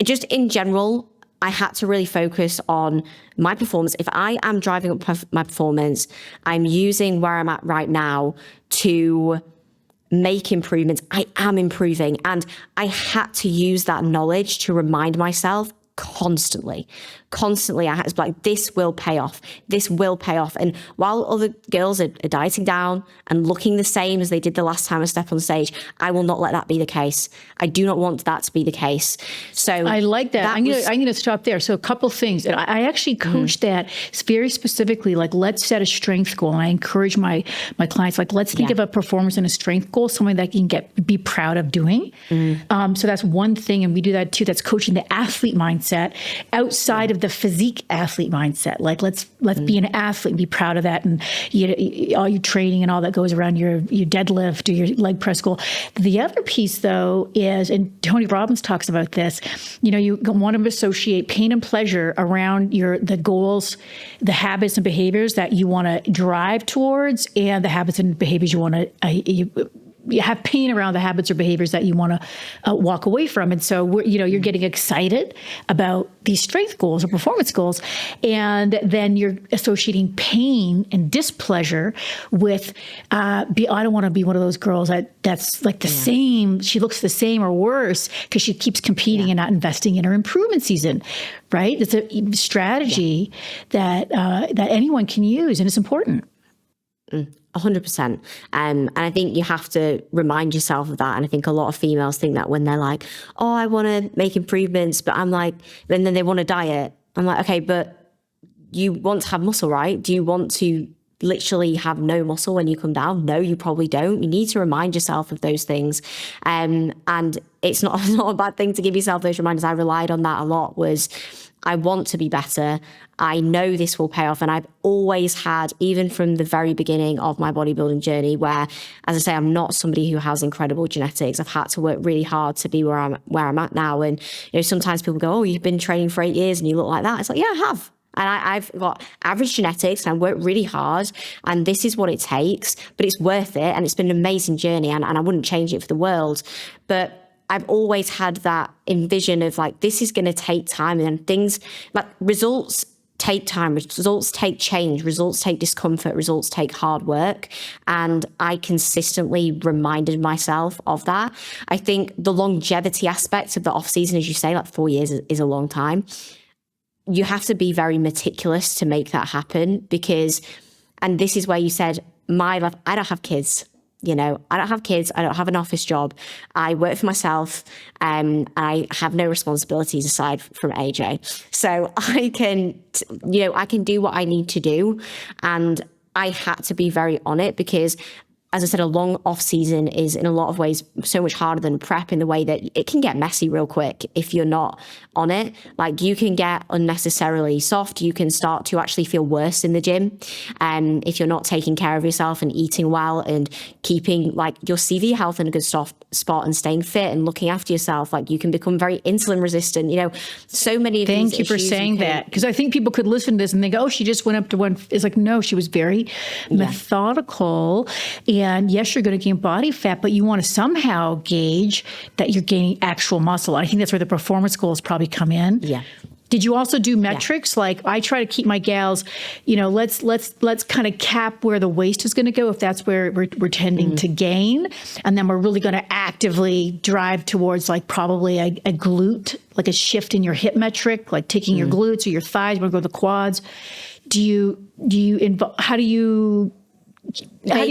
just in general, I had to really focus on my performance. If I am driving up my performance, I'm using where I'm at right now to make improvements. I am improving. And I had to use that knowledge to remind myself constantly. I had to be like, this will pay off. This will pay off. And while other girls are dieting down and looking the same as they did the last time I stepped on stage, I will not let that be the case. I do not want that to be the case. So I like that. I'm going to stop there. So a couple things. I actually coach that very specifically, like, let's set a strength goal. And I encourage my clients, like, let's think of a performance and a strength goal, something that you can be proud of doing. So that's one thing. And we do that too. That's coaching the athlete mindset outside of the physique athlete mindset. Like, let's be an athlete and be proud of that. And all your training and all that goes around your deadlift or your leg press goal. The other piece, though, is, and Tony Robbins talks about this, you want to associate pain and pleasure around the goals, the habits and behaviors that you want to drive towards, and the habits and behaviors you want to you have pain around the habits or behaviors that you want to walk away from. And so, you're getting excited about these strength goals or performance goals. And then you're associating pain and displeasure with, I don't want to be one of those girls that's like the same. She looks the same or worse because she keeps competing and not investing in her improvement season, right? It's a strategy that anyone can use, and it's important. 100%. And I think you have to remind yourself of that. And I think a lot of females think that when they're like, oh, I want to make improvements, but I'm like, and then they want to diet. I'm like, okay, but you want to have muscle, right? Do you want to literally have no muscle when you come down? No, you probably don't. You need to remind yourself of those things. And it's not a bad thing to give yourself those reminders. I relied on that a lot. I want to be better. I know this will pay off. And I've always had, even from the very beginning of my bodybuilding journey, where, as I say, I'm not somebody who has incredible genetics. I've had to work really hard to be where I'm at now. And sometimes people go, oh, you've been training for 8 years and you look like that. It's like, yeah, I have. And I've got average genetics and I work really hard, and this is what it takes, but it's worth it. And it's been an amazing journey, and I wouldn't change it for the world. But I've always had that envision of like, this is going to take time, and things like results take time, results take change, results take discomfort, results take hard work. And I consistently reminded myself of that. I think the longevity aspect of the off season, as you say, like 4 years is a long time. You have to be very meticulous to make that happen because, and this is where you said, my life, I don't have kids. I don't have kids. I don't have an office job. I work for myself. I have no responsibilities aside from AJ. So I can do what I need to do. And I had to be very on it because, as I said, a long off season is in a lot of ways so much harder than prep, in the way that it can get messy real quick if you're not on it. Like, you can get unnecessarily soft. You can start to actually feel worse in the gym. If you're not taking care of yourself and eating well and keeping like your CV health in a good spot and staying fit and looking after yourself, like, you can become very insulin resistant. So many of these Thank you for saying that, because I think people could listen to this and think, oh, she just went up to one. It's like, no, she was very methodical. And yes, you're going to gain body fat, but you want to somehow gauge that you're gaining actual muscle. I think that's where the performance goals probably come in. Yeah. Did you also do metrics? Like, I try to keep my gals, let's kind of cap where the waist is going to go if that's where we're tending to gain. And then we're really going to actively drive towards like probably a glute, like a shift in your hip metric, like taking your glutes or your thighs, we're going to go to the quads. How do you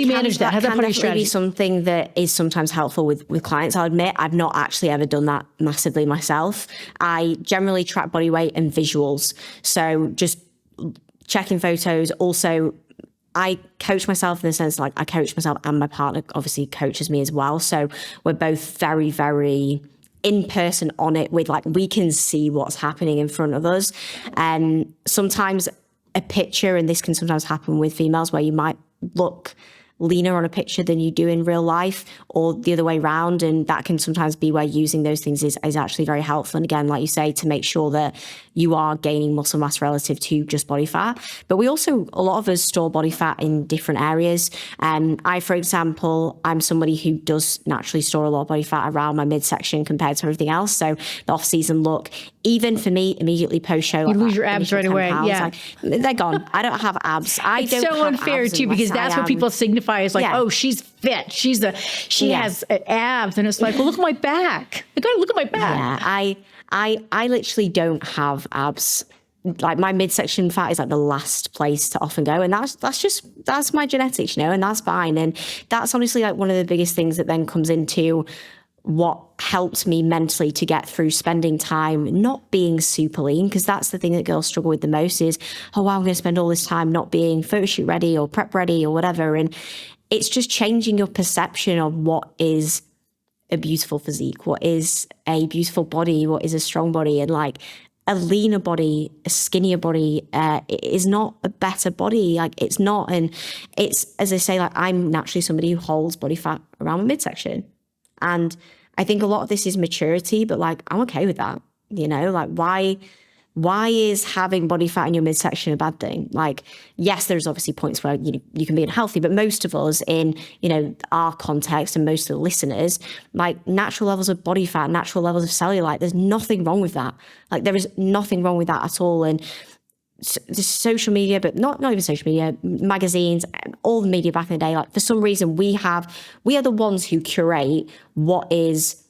manage that? How's that part of your strategy? Be something that is sometimes helpful with clients. I'll admit I've not actually ever done that massively myself. I generally track body weight and visuals. So just checking photos. Also, I coach myself in the sense, like, I coach myself and my partner obviously coaches me as well. So we're both very, very in person on it with, like, we can see what's happening in front of us. And sometimes a picture, and this can sometimes happen with females, where you might look leaner on a picture than you do in real life, or the other way around. And that can sometimes be where using those things is actually very helpful. And again, like you say, to make sure that you are gaining muscle mass relative to just body fat. But we also, a lot of us store body fat in different areas. I, for example, I'm somebody who does naturally store a lot of body fat around my midsection compared to everything else. So the off-season look, even for me, immediately post-show, you lose your abs right away. Yeah, they're gone. I don't have abs. It's so unfair too, because that's what people signify as like, oh, she's fit. She has abs, and it's like, well, look at my back. I gotta look at my back. Yeah, I literally don't have abs. Like my midsection fat is like the last place to often go, and that's my genetics, and that's fine. And that's honestly like one of the biggest things that then comes into what helped me mentally to get through spending time not being super lean, because that's the thing that girls struggle with the most is, oh, wow, I'm going to spend all this time not being photo shoot ready or prep ready or whatever. And it's just changing your perception of what is a beautiful physique, what is a beautiful body, what is a strong body. And like a leaner body, a skinnier body is not a better body. Like it's not. And it's, as I say, like I'm naturally somebody who holds body fat around my midsection. And I think a lot of this is maturity, but like, I'm okay with that, like why is having body fat in your midsection a bad thing? Like, yes, there's obviously points where you can be unhealthy, but most of us in, our context and most of the listeners, like natural levels of body fat, natural levels of cellulite, there's nothing wrong with that. Like there is nothing wrong with that at all. And social media, but not even social media, magazines, all the media back in the day, like for some reason we are the ones who curate what is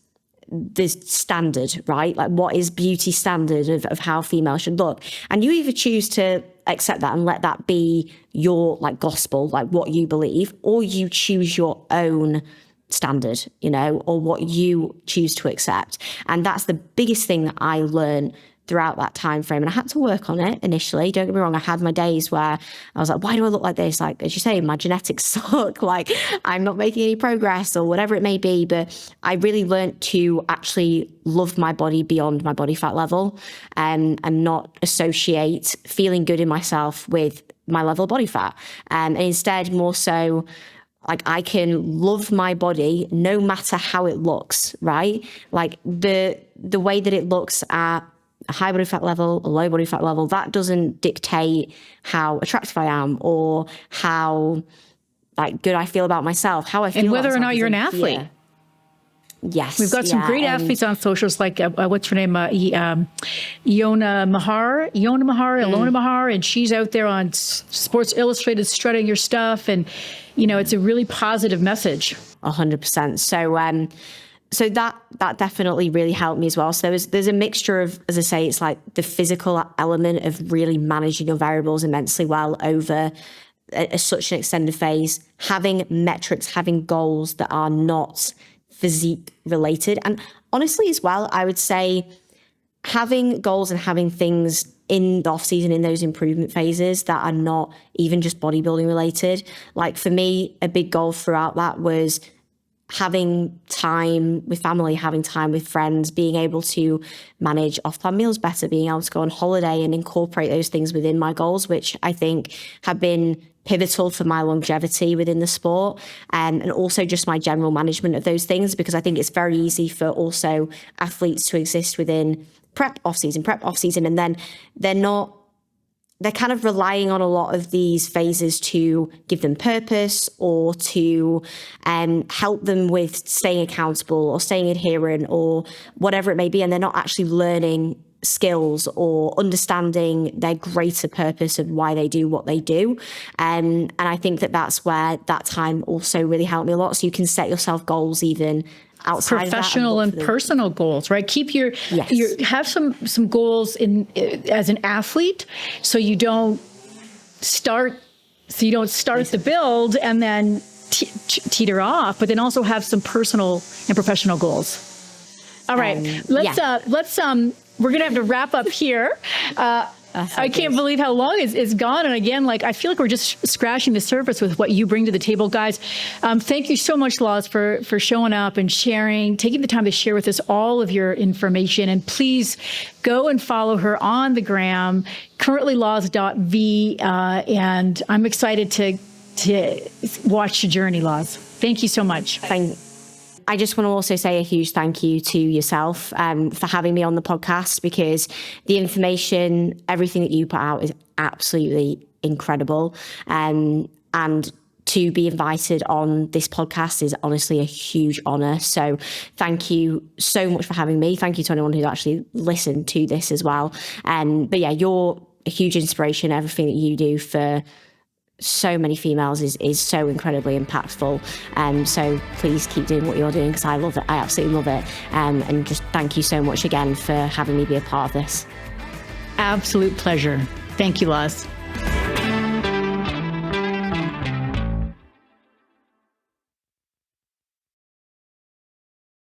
the standard, right? Like what is beauty standard of how females should look. And you either choose to accept that and let that be your like gospel, like what you believe, or you choose your own standard, or what you choose to accept. And that's the biggest thing that I learned throughout that time frame. And I had to work on it initially. Don't get me wrong. I had my days where I was like, why do I look like this? Like, as you say, my genetics suck. Like I'm not making any progress or whatever it may be. But I really learned to actually love my body beyond my body fat level and not associate feeling good in myself with my level of body fat. And instead more so, like I can love my body no matter how it looks, right? Like the way that it looks at a high body fat level, a low body fat level, that doesn't dictate how attractive I am or how like good I feel about myself, how I feel. And whether or not you're an athlete. Yeah. Yes. We've got some great athletes on socials, like what's her name? Ilona Mahar, and she's out there on Sports Illustrated strutting your stuff. And, it's a really positive message. 100%. So that definitely really helped me as well. So there's a mixture of, as I say, it's like the physical element of really managing your variables immensely well over such an extended phase, having metrics, having goals that are not physique related. And honestly as well, I would say having goals and having things in the off season, in those improvement phases that are not even just bodybuilding related. Like for me, a big goal throughout that was having time with family, having time with friends, being able to manage off-plan meals better, being able to go on holiday and incorporate those things within my goals, which I think have been pivotal for my longevity within the sport, and also just my general management of those things, because I think it's very easy for also athletes to exist within prep off-season, and then they're kind of relying on a lot of these phases to give them purpose or to help them with staying accountable or staying adherent or whatever it may be. And they're not actually learning skills or understanding their greater purpose of why they do what they do. And I think that's where that time also really helped me a lot. So you can set yourself goals even outside professional of that and personal goals, right? Keep your have some goals in as an athlete, so you don't start the build and then teeter off, but then also have some personal and professional goals. All right, let's we're gonna have to wrap up here. I can't believe how long it's gone. And again, like, I feel like we're just scratching the surface with what you bring to the table, guys. Thank you so much, Loz, for showing up and sharing, taking the time to share with us all of your information. And please go and follow her on the gram, currently loz.v. And I'm excited to to watch your journey, Loz. Thank you so much. I just want to also say a huge thank you to yourself for having me on the podcast, because the information, everything that you put out is absolutely incredible. And to be invited on this podcast is honestly a huge honor. So thank you so much for having me. Thank you to anyone who actually listened to this as well. But yeah, you're a huge inspiration. Everything that you do for so many females is so incredibly impactful. So please keep doing what you're doing, because I love it. I absolutely love it. And just thank you so much again for having me be a part of this. Absolute pleasure. Thank you, Loz.